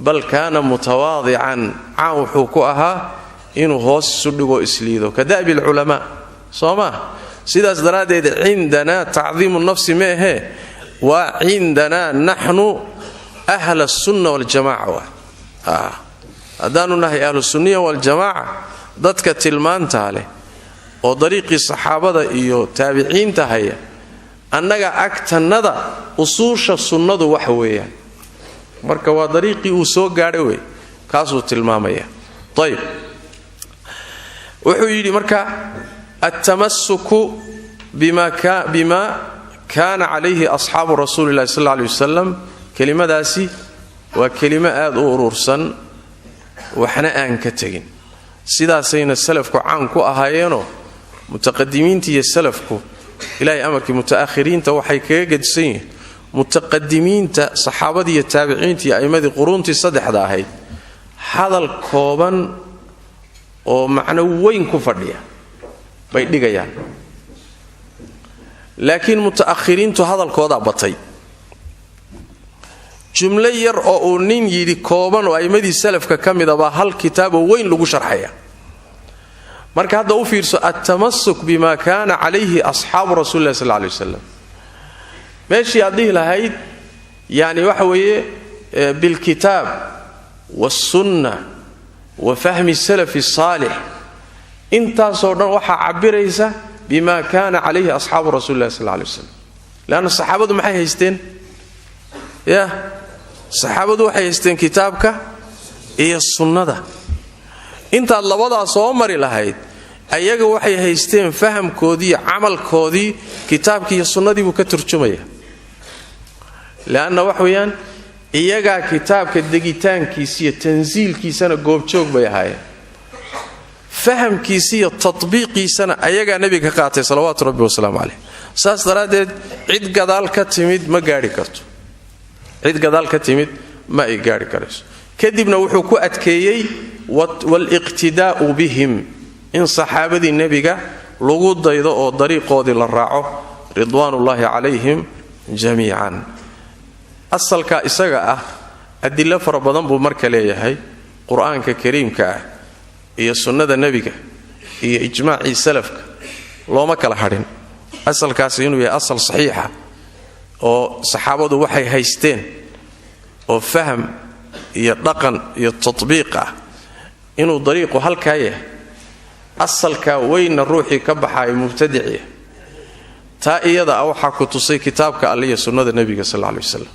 A: bal kaana mutawaadican caan wuxuu ku ahaa inuu hoos isu dhigoo isliido ka da'bi alculamaa soo maa sidaas daraaddeed cindanaa tacdiimu nafsi ma ahee waa cindanaa naxnu ahla asunna waljamaca haddaanu nahay ahlusunniya waljamaaca dadka tilmaantaa leh oo dariiqii saxaabada iyo taabiciinta haya annaga agtannada usuusha sunnadu wax weeyaan marka waa dariiqii uu soo gaadhay wey kaasuu tilmaamaya ayib wuxuu yidhi marka altamasuku bima kaana calayhi asxaabu rasuuli llahi sal ley wasalam kelimadaasi waa kelimo aad u urursan waxna aan ka tegin sidaasayna salafku caan ku ahaayeenoo mutaqadimiinta iyo salafku ilaahay amarkii mutaakhiriinta waxay kaga gedisan yihiin mutaqadimiinta saxaabadii iyo taabiciinta iyo a'immadii quruuntii saddexda ahayd hadal kooban oo macno weyn ku fadhiya bay dhigayaan laakiin mutaakhiriintu hadalkoodaa batay jumlo yar oo uu nin yidhi kooban oo a'immadii salafka ka mida baa hal kitaaboo weyn lagu sharxaya marka hadda u fiirso altamasuk bima kaana calayhi asxaabu rasuli illahi sal ley wasalam meeshii aad dhihi lahayd yani waxa weeye bilkitaab waasunna wa fahmi salafi saalix intaasoo dhan waxaa cabiraysa bima kaana calayhi asxaabu rasuli illahi sal ley wasalam leanna saxaabadu maxay haysteen saxaabadu waxay haysteen kitaabka iyo sunnada intaad labadaa soo mari lahayd ayaga waxay haysteen fahamkoodii iyo camalkoodii kitaabkii iyo sunnadii buu ka turjumaya leanna wax weeyaan iyagaa kitaabka degitaankiisa iyo tansiilkiisana goobjoog bay ahaayeen fahamkiisa iyo tatbiiqiisana ayagaa nebiga ka qaatay salawaatu rabbi wasalaamu caleyh saas daraaddeed cid gadaal ka timid ma gaari karto cid gadaal ka timid ma ay gaari karayso kadibna wuxuu ku adkeeyey waliqtidaa'u bihim in saxaabadii nebiga lagu daydo oo dariiqoodii la raaco ridwaanullaahi calayhim jamiican asalka isaga ah adilo fara badan buu marka leeyahay qur-aanka kariimka ah iyo sunnada nebiga iyo ijmaacii salafka looma kala hadhin asalkaasi inuu yahay asal saxiixa oo saxaabadu waxay haysteen oo faham iyo dhaqan iyo tatbiiq ah inuu dariiqu halkaa yahay asalkaa weynna ruuxii ka baxaayo mubtadiciya taa iyada ah waxaa ku tusay kitaabka alle iyo sunnada nebiga sal ley wasalam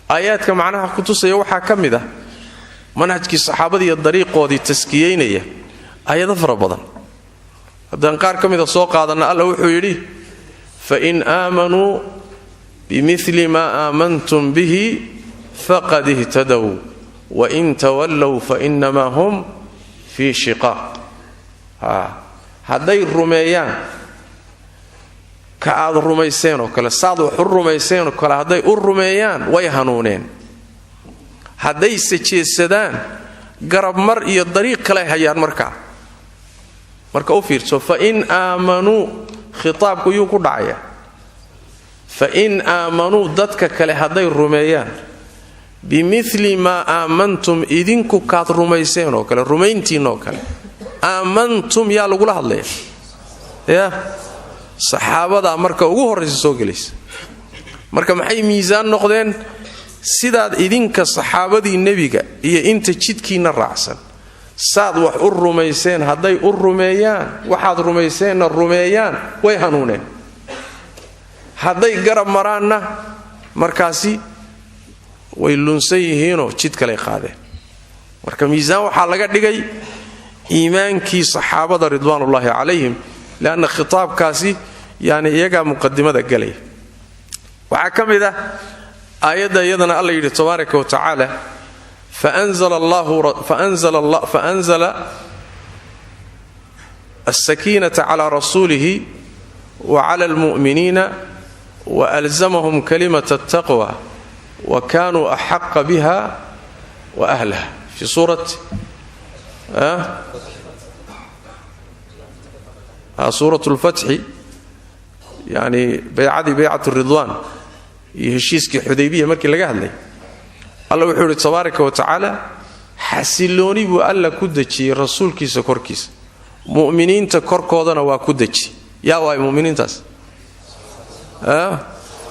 A: aayaadka macnaha ku tusaya waxaa ka mid ah manhajkii saxaabadiiyo dariiqoodii taskiyeynaya aayado fara badan haddaan qaar ka mida soo qaadanna alla wuxuu yidhi fain aamanuu bimili maa aamantum bihi faqad ihtadow wain tawallow fainamaa hum fii shiqaaq hadday rumeeyaan ka aad rumayseen oo kale saad wax u rumayseen oo kale hadday u rumeeyaan way hanuuneen haddayse jeedsadaan garab mar iyo dariiq kale hayaan marka u fiirso fain aamanuu khitaabku yuu ku dhacaya fain aamanuu dadka kale hadday rumeeyaan bimithli maa aamantum idinku kaad rumayseen oo kale rumayntiin oo kale aamantum yaa lagula hadlaya ya saxaabada marka ugu horeysa soo gelaysa marka maxay miisaan noqdeen sidaad idinka saxaabadii nebiga iyo inta jidkiina raacsan saad wax u rumayseen hadday u rumeeyaan waxaad rumayseenna rumeeyaan way hanuuneen hadday garab maraanna markaasi way lunsan yihiinoo jid kale qaadeen marka miisaan waxaa laga dhigay iimaankii saxaabada ridwaanullaahi calayhim lianna khitaabkaasi yani iyagaa muqadimada galay waxaa ka mid ah aayadda iyadana alla yidhi tabaaraka wa tacaala faanzala alsakiinata calaa rasuulihi wa cala almu'miniina waalzamahum kalimata altaqwa wa kaanuu axaqa biha wa ahlaha fi suurati suurat lfatxi yani baycadii baycat ridwaan iyo heshiiskii xudaybiya markii laga hadlay alla wuxuu yidhi tabaaraka wa tacaala xasilooni buu alla ku dejiyey rasuulkiisa korkiisa mu'miniinta korkoodana waa ku deji yaa waay muminiintaas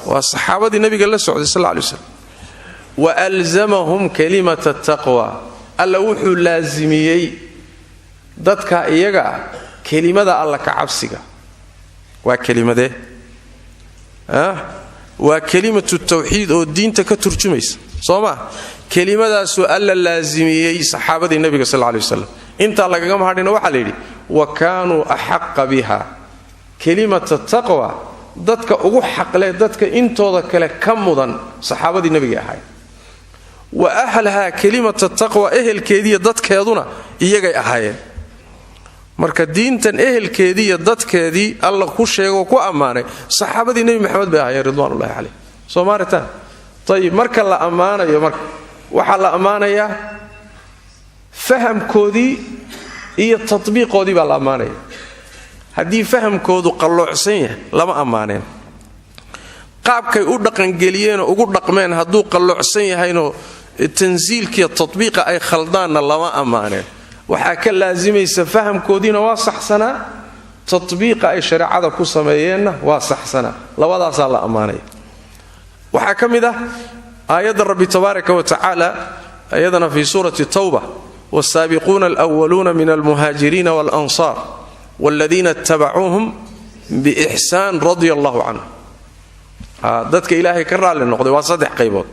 A: waa saxaabadii nabiga la socday sal lay waslam waalzamahum kalimata taqwa alla wuxuu laasimiyey dadka iyaga ah kelimada alla ka cabsiga waa kelimadee waa kelimatu tawxiid oo diinta ka turjumaysa soo maa kelimadaasuu alla laasimiyey saxaabadii nabiga sal lay wasalam intaa lagagama hadhina waxaa la yidhi wa kaanuu axaqa biha kelimata taqwa dadka ugu xaqle dadka intooda kale ka mudan saxaabadii nabiga ahayd wa ahlahaa kelimata taqwa ehelkeediiyo dadkeeduna iyagay ahaayeen marka diintan ehelkeediiyo dadkeedii alla ku sheegoo ku ammaanay saxaabadii nebi maxamed bay ahaayeen ridwaanullahi calayh soo maaritaan ayib marka la ammaanayo marka waxaa la ammaanayaa fahamkoodii iyo tatbiiqoodii baa la ammaanaya haddii fahamkoodu qalloocsan yahay lama ammaaneen qaabkay u dhaqangeliyeenoo ugu dhaqmeen hadduu qalloocsan yahaynoo tansiilkiiyo tatbiiqa ay khaldaanna lama ammaaneen waxaa ka laasimaysa fahamkoodiina waa saxsanaa tatbiiqa ay shareecada ku sameeyeenna waa saxsanaa labadaasaa la ammaanaya waxaa ka mid ah aayadda rabbi tabaaraka wa tacaala ayadana fii suurati tawba waalsaabiquuna alwaluuna min almuhaajiriina waalansaar waaladiina ittabacuuhum biixsaan radia allahu canhum dadka ilaahay ka raalli noqday waa saddex qaybood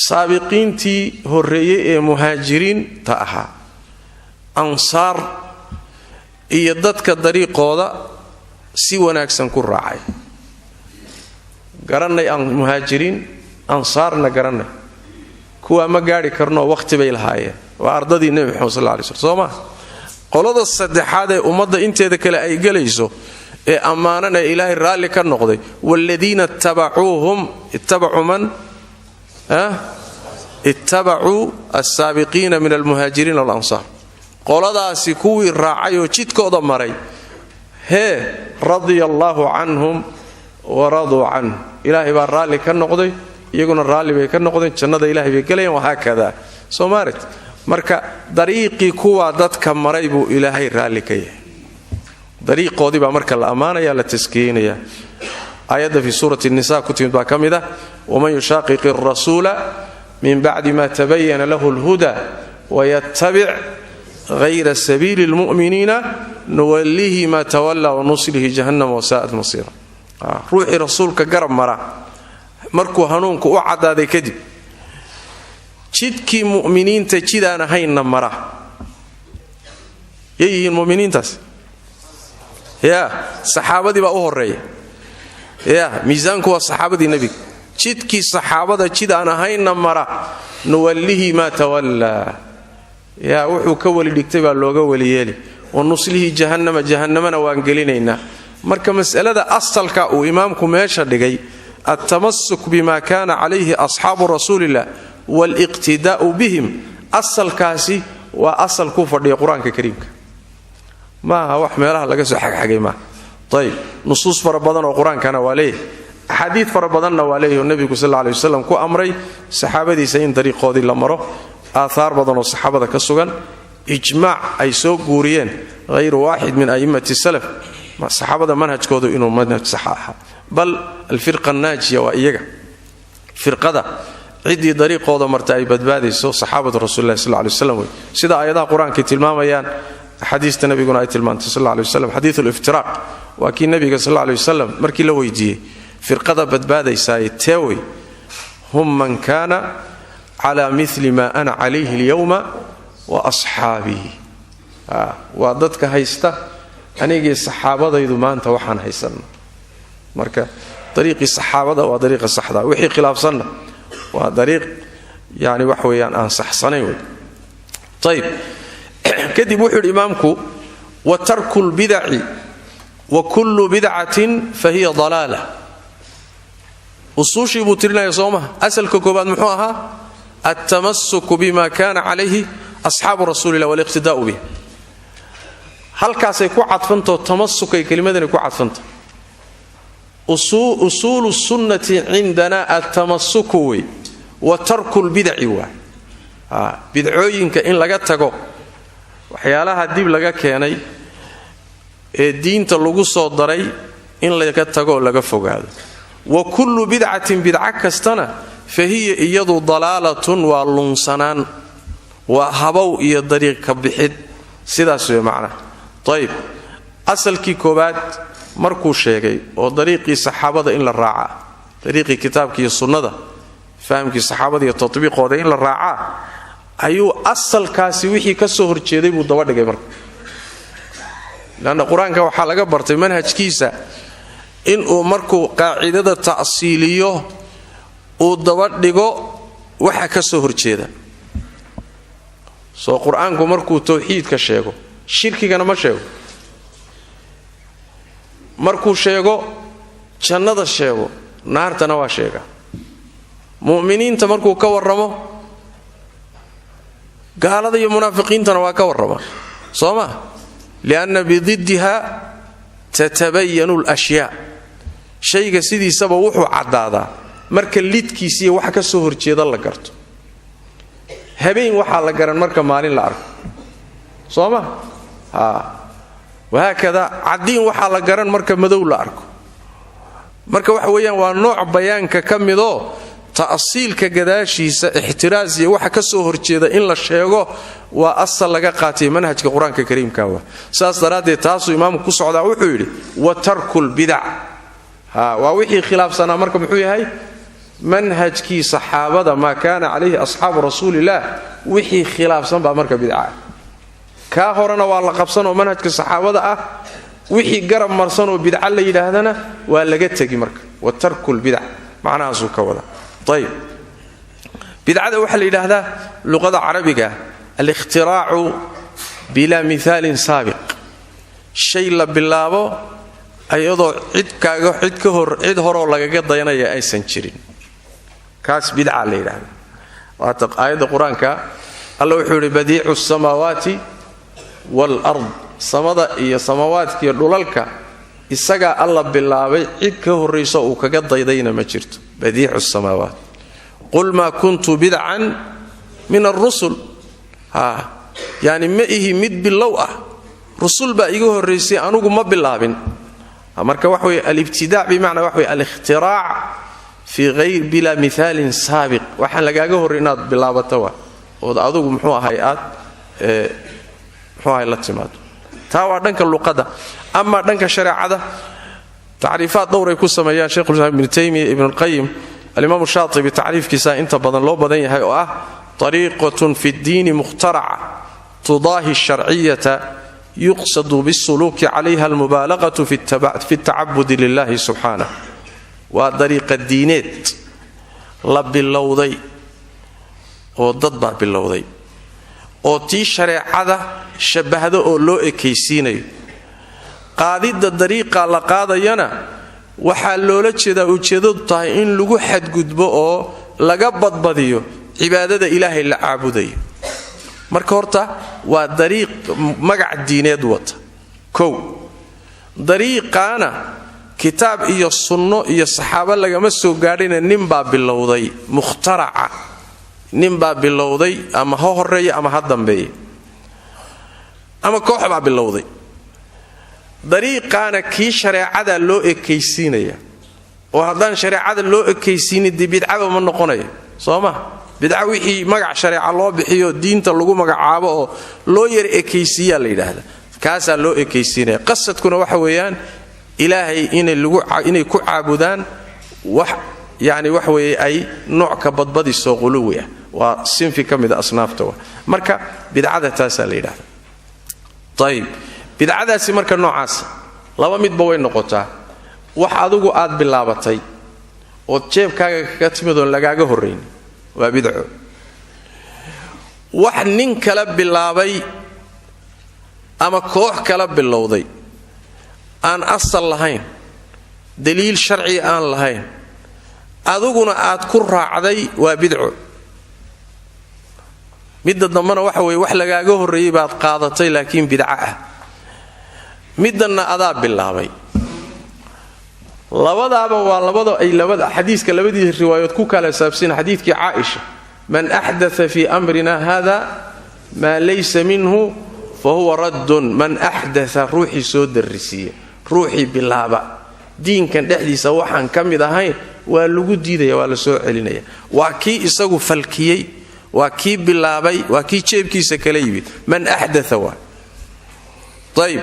A: saabiqiintii horreeyey ee muhaajiriinta ahaa ansaar iyo dadka dariiqooda si wanaagsan ku raacay garannay muhaajiriin ansaarna garannay kuwaa ma gaadhi karnoo wakhti bay lahaayeen waa ardadii nebi maxamed sal lay slm soo maa qolada saddexaad ee ummadda inteeda kale ay gelayso ee ammaanan ee ilaahay raalli ka noqday waaladiina ittabacuu man ittabacuu alsaabiqiina min almuhaajiriin walansaar qoladaasi kuwii raacay oo jidkooda maray radia allaahu canhum waraduu canh ilaahay baa raalli ka noqday iyaguna raalli bay ka noqdeen jannada ilahay bay gelayaan wahaakada soomaalit marka dariiqii kuwaa dadka maray buu ilaahay raalli ka yahay dariiqoodii baa marka la ammaanaya la taskiyeynaya aayadda fii suurati nisa ku timid baa ka mid ah waman yushaaqiqi arasuula min bacdi ma tabayana lahu lhuda wayattabic hayra sabiili lmu'miniina nuwallihi ma tawalla wanuslihi jahannama wasaa'at masiira ruuxii rasuulka garab mara markuu hanuunku u caddaaday kadib jidkii mu'miniinta jidaan ahaynna mara yay yihiin muminiintaas saxaabadii baa u horeeya miisaanku waa saxaabadii nebiga jidkii saxaabada jid aan ahaynna mara nuwallihi maa tawallaa wuxuu ka weli dhigtay baa looga weli yeeli wanuslihi jahannamana waan gelinaynaa marka mas'alada asalka uu imaamku meesha dhigay altamasuk bima kaana calayhi asxaabu rasuulillah waaliqtidaa'u bihim asalkaasi waa asal ku fadhiya qur-aanka kariimka maaha wax meelaha laga soo xagxagay maaha ayib nusuus fara badan oo qur-aankana waa leeyahay xadiid fara badanna waa leeyahay nabigu sallallahu alayhi wasallam ku amray saxaabadiisa in dariiqoodii la maro aathar badan oo saxaabada ka sugan ijmaac ay soo guuriyeen غير واحد من أئمة السلف صحابة منهج كودو إنه منهج صحاحة بل الفرقة الناجية وإيجا فرقة عدي طريق قوضة مرتاي بدبادي سو صحابة رسول الله صلى الله عليه وسلم سيدا آيات قرآن كتلمام أيان حديث النبي قلنا آيات المان صلى الله عليه وسلم حديث الافتراق وكي النبي صلى الله عليه وسلم مركي لو يجي فرقة بدبادي ساي تاوي هم من كان على مثل ما أنا عليه اليوم وأصحابي وضدك هيستا أنيجي الصحابة يدو ما أنت وحن هيسن مركا طريق الصحابة وطريق الصحابة وحي خلاف صنة وطريق يعني وحوي أن أنصح صنيوي طيب كدي بوحي الإمامكو وترك البدع وكل بدعة فهي ضلالة وصوشي بوترنا يصومها أسل كوكوبان محوها التمسك بما كان عليه أصحاب رسول الله والاقتداء به هل كاسي كو عطفنتو تمسك كلمة كو عطفنتو أصول السنة عندنا التمسك وترك البدع بدعوين كإن لغتكو وحيالها الديب لغا كياني الدين تلغو صدري إن لغتكو لغفوق هذا وكل بدعة بدعة كستنا فهي إيض ضلالة واللنسنان وهبو إيا الطريق كبحد سيداسوي معنا طيب أصل كي كوبات مركو شيغي وطريقي صحابة إن للراعة طريقي كتابك السنة فهمك صحابة التطبيق وده إن للراعة أيو أصل كاسي وحي كسوهر جيدي بودوار دقي مركو لأن القرآن كو حالة برت منهج كيسا إن مركو قاعدة تأصيلية ودوار دقو وحا كسوهر جيدا سو القرآن كو مركو توحيد كشيغو شركي كان ما شيغو markuu sheego jannada sheego naartana waa sheega muuminiinta markuu ka warramo gaalada iyo munaafiqiintana waa ka warrama sooma lianna bididha tatabayyanu al-ashya shayga sidiisaba wuxuu cadaada marka lidkiisa wax ka soo horjeeda la garto habeen waxa la garan marka maalin la arko sooma وهكذا عدين وحا لا غران marka madow la arko marka waxa weeyaan waa nooc bayaanka kamido taasiilka gadaashiisa ixtiraaz iyo waxa ka soo horjeeda in la sheego waa asal laga qaatay manhajka quraanka kariimka saas daraadee taasu imaamku ku socdaa wuxuu yiri wa tarkul bid'a waa wixii khilaafsana marka muxuu yahay manhajkii saxaabada ma kaana alayhi ashaab rasuulillah wixii khilaafsan ba marka bid'a ka horana waa la qabsan oo manhajka saxaabada ah wixii garab marsan oo bid'a la yiraahdana waa laga tagi marka wa tarkul bid'a macnaasu ka wada طيب بدعه waxa la yiraahdaa luqada carabiga al-ikhtira'u bila mithal sabiq shay la bilaabo ayadoo cid ka hor lagaga dayanaya aysan jirin kaas bid'a la yiraahdaa waa aayada quraanka Allah wuxuu yiri badi'us samawati والأرض samada iyo samawaadka iyo dhulalka isaga alla bilaabay cid ka horeyso uu kaga daydayna ma jirto badi'us samawat qul ma kuntu bid'an min ar-rusul yani ma ihi mid bilow ah rusul ba iga horeysay anugu ma bilaabin marka wax way al-ibtida' bi macna wax way al-ikhtira' fi ghayr bila mithal sabiq waxan lagaaga hor inaad bilaabato oo adigu muxuu ahay aad هاي لاتماد تاوا دنك اللقده اما دنك شريعه تعريفات دور ay ku sameeyaan Sheikh Ibn Taymiyyah Ibn al-Qayyim al-Imam al-Shatibi ta'rifkiisa inta badan loo badan yahay oo ah tariiqatun fi ad-din mukhtara'a tudahi ash-shar'iyyah yuqsadu bis-suluk 'alayha al-mubalaghatu fi at-ta'abbud lillah subhanahu wa tariiqa diineed la bilowday oo dad ba bilowday oo tii shariicada shabahada oo loo ekeysiinayo qaadida dariiqa la qaadayana waxa loola jeedaa ujeedadu tahay in lagu xadgudbo oo laga badbadiyo cibaadada Ilaahay la caabudayo marka horta waa dariiq magac diineed wata dariiqana kitaab iyo sunno iyo saxaabo lagama soo gaadhina ninbaa bilowday mukhtaraca ninbaa bilowday ama ha horeeya ama ha dambeeya ama koox baa bilowday dariiqaana kii shareecada loo ekaysiinaya oo haddaan shareecada loo ekaysiinin dib bidcaba ma noqonayo sooma bidca wixii magac shareeca loo bixiyo diinta lagu magacaabo oo loo yar ekaysiiya la yiraahdo kaasa loo ekaysiinaya qasadkuna waxa weeyaan ilaahay inay ku caabudaan wax yaani wax weeye ay nooc ka badbadiso quluwi ah waa sinfi kamida asnaafta marka bidcada taasa la yiraahdo tayib bidcadaasi marka noocaas laba midba way noqotaa wax adigu aad bilaabatay oo jeebkaaga ka timid oo lagaaga horeyn waa bidco wax nin kala bilaabay ama koox kala bilowday aan asal lahayn daliil sharci aan lahayn adiguna aad ku raacday waa bidco midda dambana waxa weeye wax lagaaga horeeyay baad qaadatay laakiin bidca ah midna adaa bilaabay labadaaba waa labada xadiiska labadii riwaayad ku kala saabsan xadiiskii Aisha man ahdatha fi amrina hada ma laysa minhu fa huwa radd man ahdatha ruuhi soo darisiya ruuhi bilaaba diinkan dhexdiisa waxaan kamid ahayn waa lagu diidaya waa la soo celinaya waa kii isagu falkiyay waa kii bilaabay waa kii jeebkiisa kala yimid man ahdatha wa tayib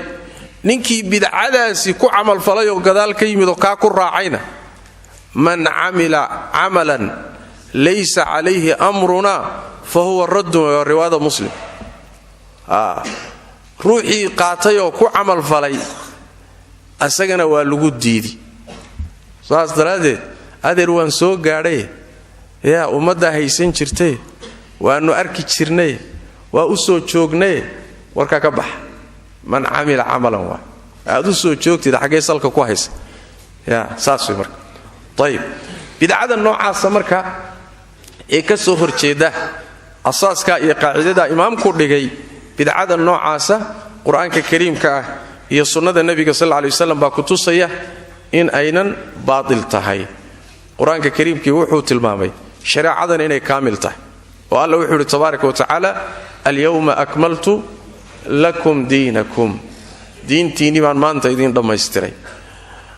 A: ninkii bidcadaasi ku amal falay oo gadaal ka yimid oo ka ku raacayna man amila amalan laysa alayhi amruna fa huwa radd wa riwayat muslim ruuxi qaatay oo ku amal falay asagana waa lagu diidi saas daraadeed adeer waan soo gaadhay yaa umada haysan jirtay waanu arki jirnay waa u soo joognay warka ka bax man amila amalan wa aadu soo joogtid xagee salka ku haysa ya saasay marka tayib bidcada noocaas marka ee ka soo horjeeda asaaska iyo qaacidada imaamku dhigay bidcada noocaas quraanka kariimka ah iyo sunnada nabiga sallallahu alayhi wasallam baa ku tusaya in aynan baatil tahay quraanka kariimkii wuxuu tilmaamay shariicadan inay kaamil tahay oo Allah wuxuu tabaaraka wa ta'ala al-yawma akmaltu lakum diinakum diintiini baan maanta idin dhammaystiray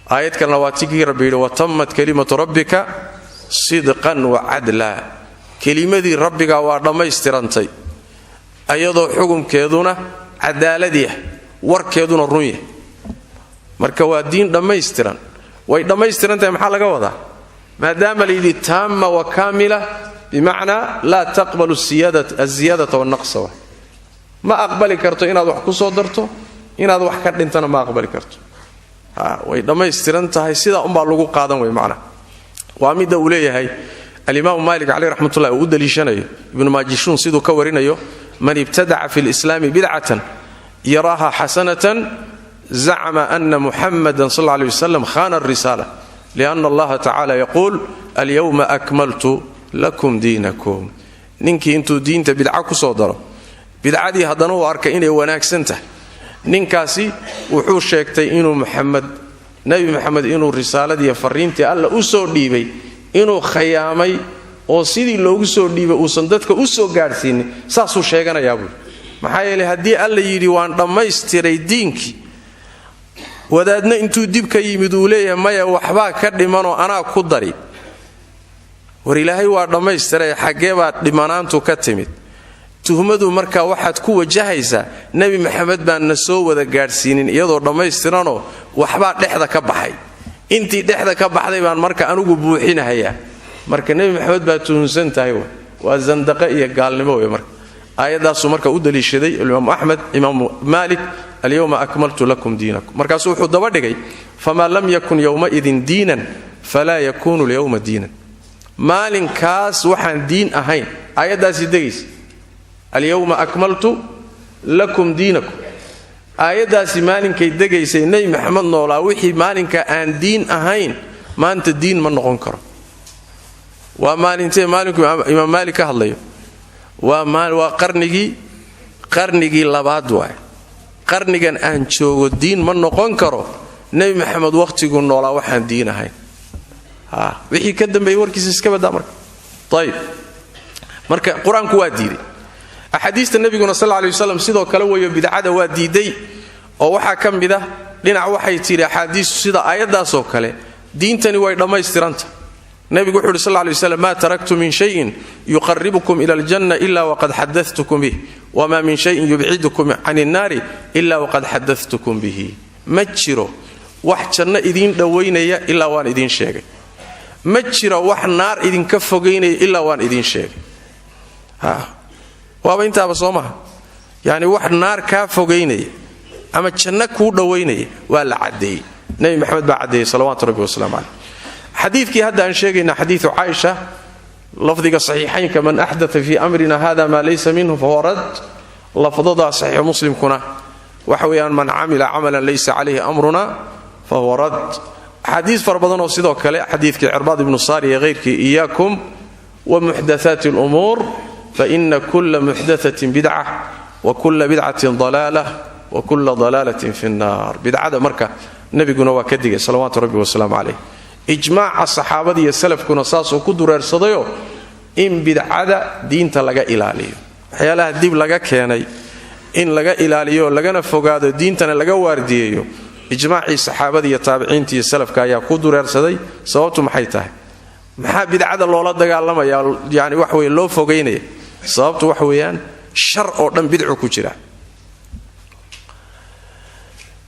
A: aayad kalena waa tigii rabbi yiri wa tammat kalimatu rabbika sidqan wa adla kalimadii rabbiga waa dhammaystirantay ayadoo xukumkeeduna cadaaladiya warkeeduna run yahay marka waa diin dhammaystiran way dhammaystirantahay maxaa laga wadaa maadaama leeydi tamma wa kaamila bimaana la taqbalu az-ziyadata wa an-naqsa ma aqbali karto inaad wax ku soo darto inaad wax ka dhintana ma aqbali karto way dhammaystiran tahay sida baa lagu qaadan way macna waa mid uu leeyahay al-imam Malik alayhi rahmatullahi uu daliishanayo ibn Majishun sidoo ka warinayo man ibtada'a fil islam bid'atan yaraha hasanatan za'ama anna Muhammadan sallallahu alayhi wasallam khana ar-risala lianna Allah ta'ala yaqul al-yawma akmaltu lakum dinakum ninki intuu diinta bid'a ku soo daro bid'adii haddana uu arkay inay wanaagsan tahay ninkaasi wuxuu sheegtay inuu nabi Muhammad inuu risaaladii fariintii alla u soo dhiibay inuu khiyaamay oo sidii loogu soo dhiibay uu san dadka u soo gaarsiin saasuu sheeganayaa buu maxaa yeelay hadii alla yiri waan dhammaystiray diinkii wadaadna intuu dib ka yimid uu leeyahay maya waxba ka dhiman oo ana ku dari war ilaahay waa dhammaystiray xagee baa dhimanaantu ka timid tuhmadu marka waxaad ku wajahaysaa nabi maxamed baan na soo wada gaarsiinin iyadoo dhammaystiranoo waxba dhexda ka baxay intii dhexda ka baxday baan marka anigu buuxinayaa marka nabi maxamed baa tuhunsan tahay waa zandaqa iyo gaalnimo way marka aayadaas marka u daliishaday imaam Ahmad imaam Malik al-yawma akmaltu lakum dinakum markaas wuxuu daba dhigay fama lam yakun yawma idin diinan fala yakunu al-yawma diinan maalinkaas waxaan diin ahayn aayadaas degays al-yawma akmaltu lakum dinakum aayadaasi maalinkay degaysay nabi maxamed noolaa wixii maalinka aan diin ahayn maanta diin ma noqon karo waa maalintee maalinku imaam Malik ka hadlayo waa qarnigii labaad waay qarnigan aan joogo diin ma noqon karo nabi maxamed waqtigu noolaa waxaan diin ahayn wixii ka dambeeyay warkiisa iska badaa marka quraanku waa diiday axaadiista nabiguna sallallahu alayhi wasallam sidoo kale way bidcada waa diiday oo waxa kamida dhinac waxay tiri axaadiistu sida aayadaas oo kale diintani way dhamaystiranta nabigu wuxuu sallallahu alayhi wasallam ma taraktu min shay'in yuqarribukum ila aljanna illa waqad haddathtukum bih wama min shay'in yub'idukum 'anil nari illa waqad haddathtukum bihi ma jiro wax janna idin dhaweynaya illa waan idin sheegay ma jiro wax naar idin ka fogeynaya illa waan idin sheegay waaba intaaba Soomaa yaani wax naar ka fogeynaya ama janna ku dhaweynaya waa la cadeeyay nabi maxamed baa cadeeyay salawaatu rabbi wa salaam alayhi xadiidkii hadda aan sheegayna xadiisu Aisha lafdiga saxiixaynka man ahdatha fi amrina hada ma laysa minhu fa warad lafdada sahih muslim kuna waxa weeyaan man amila amalan laysa alayhi amruna fa warad xadiis farbadan oo sidoo kale xadiidkii Irbaad ibn Sariya geyrkii iyaakum wa muhdathati al-umur fa inna kull muhdathatin bid'ah wa kull bid'atin dalalah wa kull dalalatin fi an-nar bid'ada marka nabiguna waa ka digay salawaatu rabbi wa salaam alayhi ijmaaca saxaabada iyo salafkuna saasoo ku dureersadayo in bidcada diinta laga ilaaliyo waxyaalaha dib laga keenay in laga ilaaliyo lagana fogaado diintana laga waardiyeeyo ijmaaci saxaabada iyo taabiciinta iyo salafka ayaa ku dureersaday sababtu maxay tahay maxaa bidcada loola dagaalamaya yaani wax weey loo fogeynay sababtu wax weeyaan shar oo dhan bidcu ku jira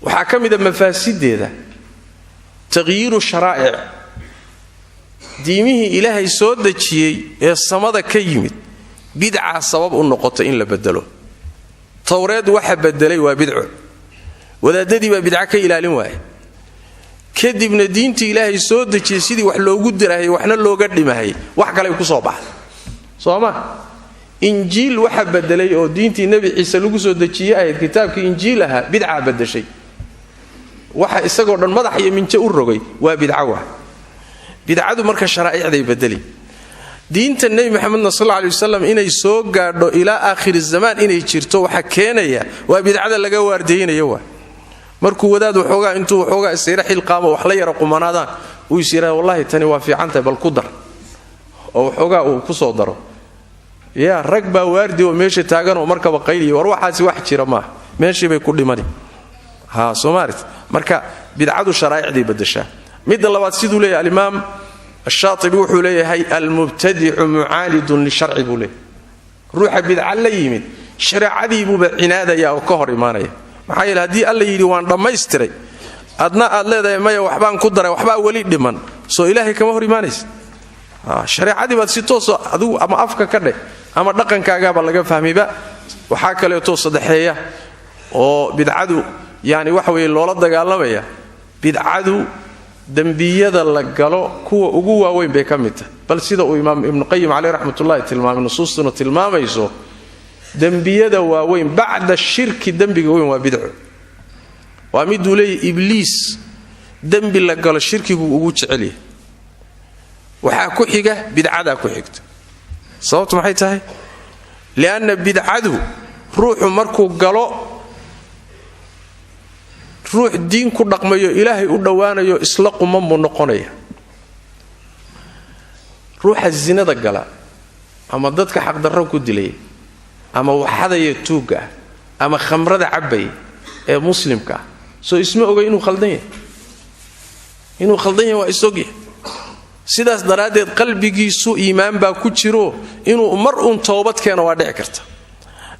A: waxa kamida mafaasideeda تغيير الشرائع ديمه إلهي سود دجيي ee samada ka yimid bidca sabab u noqoto in la bedelo tawreed waxa bedelay waa bidco wadaadadii baa bidca ka ilaalin waay kadibna diinta Ilaahay soo dajiyay sidii wax loogu dirahay waxna looga dhimahay wax kale ku soo baxay Sooma injiil waxa bedelay oo diintii nabi Ciise lagu soo dajiyay ay kitaabkii injiilaha bidca bedeshay waxa isagoo dhan madax iyo minje u rogay waa bidcadu marka sharaa'icday bedeli diinta nabi maxamed sallallahu alayhi wasallam inay soo gaadho ila aakhir zaman inay jirto waxa keenaya waa bidcada laga waardeeynayo waa markuu wadaad waxoogaa intuu waxoogaa isira xilqaamo wax la yara qumanaadaan uu isira wallahi tani waa fiicanta bal ku dar oo waxoogaa uu ku soo daro yaa rag baa waardi oo meesha taagan oo markaba qayliyo war waxaasi wax jira ma meeshii bay ku dhimani Soomaaliya marka bidcadu sharaa'icday bedeshaa midda labaad sidoo leeyahay al-imam ash-Shaatibi wuxuu leeyahay al-mubtadi'u mu'aalidun li shar'i bule ruuxa bidca la yimid shariicadii buu bacinaadaya oo ka hor iimaanaya maxay hadii alla yiri waan dhammaystiray adna aad leedahay maya waxbaan ku daray waxba wali dhiman soo ilaahay kama hor iimaanaysa shariicadii baad si toos adigu ama afka ka dheh ama dhaqankaaga ba laga fahmiba waxa kale oo saddexeeya oo bidcadu يعني waxa weey loola dagaalamaya bidcadu dambiyada la galo kuwa ugu waaweyn bay kamid bal sida uu imaam ibn qayyim alayhi rahmatullahi tilmaamay nusuustuna tilmaamayso dambiyada waaweyn bacda shirki dambiga weyn waa bidco waa mid uu leeyahay ibliis dambi la galo shirkigu ugu jecel waxa ku xiga bidcada ku xigta sababtu maxay tahay lianna bidcadu ruuxu markuu galo ruux diin ku dhaqmayo ilaahay u dhawaanayo isla qumman buu noqonaya ruuxa zinada gala ama dadka xaq darro ku dilay ama waxadaya tuuga ama khamrada cabay ee muslimka soo isma ogay inuu khaldan yahay waa isoogi sidaas daraadeed qalbigiisu iimaan baa ku jiro inuu mar uun toobad keeno waa dhici karta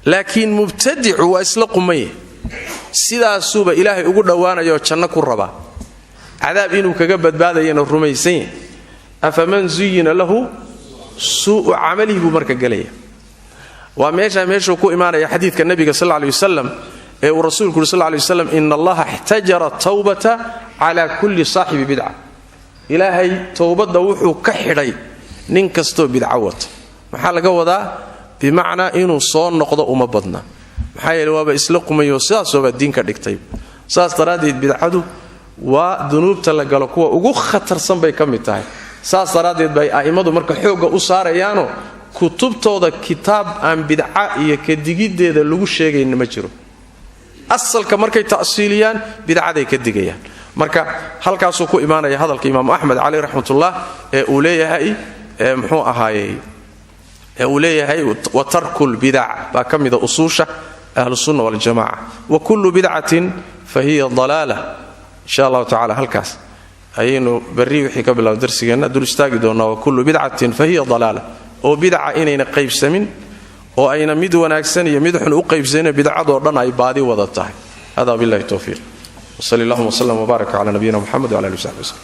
A: laakiin mubtadi'u waa isla qumay sidaasuba ilaahay ugu dhawaanayo janno ku raba cadaab inuu kaga badbaadayna rumaysan afaman zuyina lahu su'u amalihi bu marka galaya waa meesha ku imaanaya xadiidka nabiga sallallahu alayhi wasallam ee uu rasuulku sallallahu alayhi wasallam inna allaha ihtajara tawbata ala kulli saahibi bid'ah ilaahay tawbada wuxuu ka xidhay nin kasto bid'a wata waxa laga wadaa bimaana inuu soo noqdo uma badna maxay waaba isla qumayo sidaasoo diinka dhigtay saas daraadeed bidcadu waa dunuubta la galo kuwa ugu khatarsan bay kamid tahay saas daraadeed bay aimadu marka xooga u saarayaano kutubtooda kitaab aan bidca iyo ka digideeda lagu sheegayna ma jiro asalka markay taasiiliyaan bidcaday ka digayaan marka halkaasuu ku imaanaya hadalka imaam axmed cali raxmatullah ee uu leeyahay muxuu ahaayey uu leeyahay wa tarkul bidac baa ka mida usuusha ahlusunna waljamaca wa kullu bidcatin fa hiya dalaala insha allahu tacala halkaas ayaynu berri wixii ka bilaabo darsigeenna dul istaagi doonnaa wa kullu bidcatin fa hiya dalaala oo bidca inayna qaybsamin oo ayna mid wanaagsan iyo mid xun u qaybsanin bidcadoo dhan ay baadi wada tahay hada billahi tawfiiq وصلى الله وسلم وبارك على نبينا محمد وعلى اله وصحبه وسلم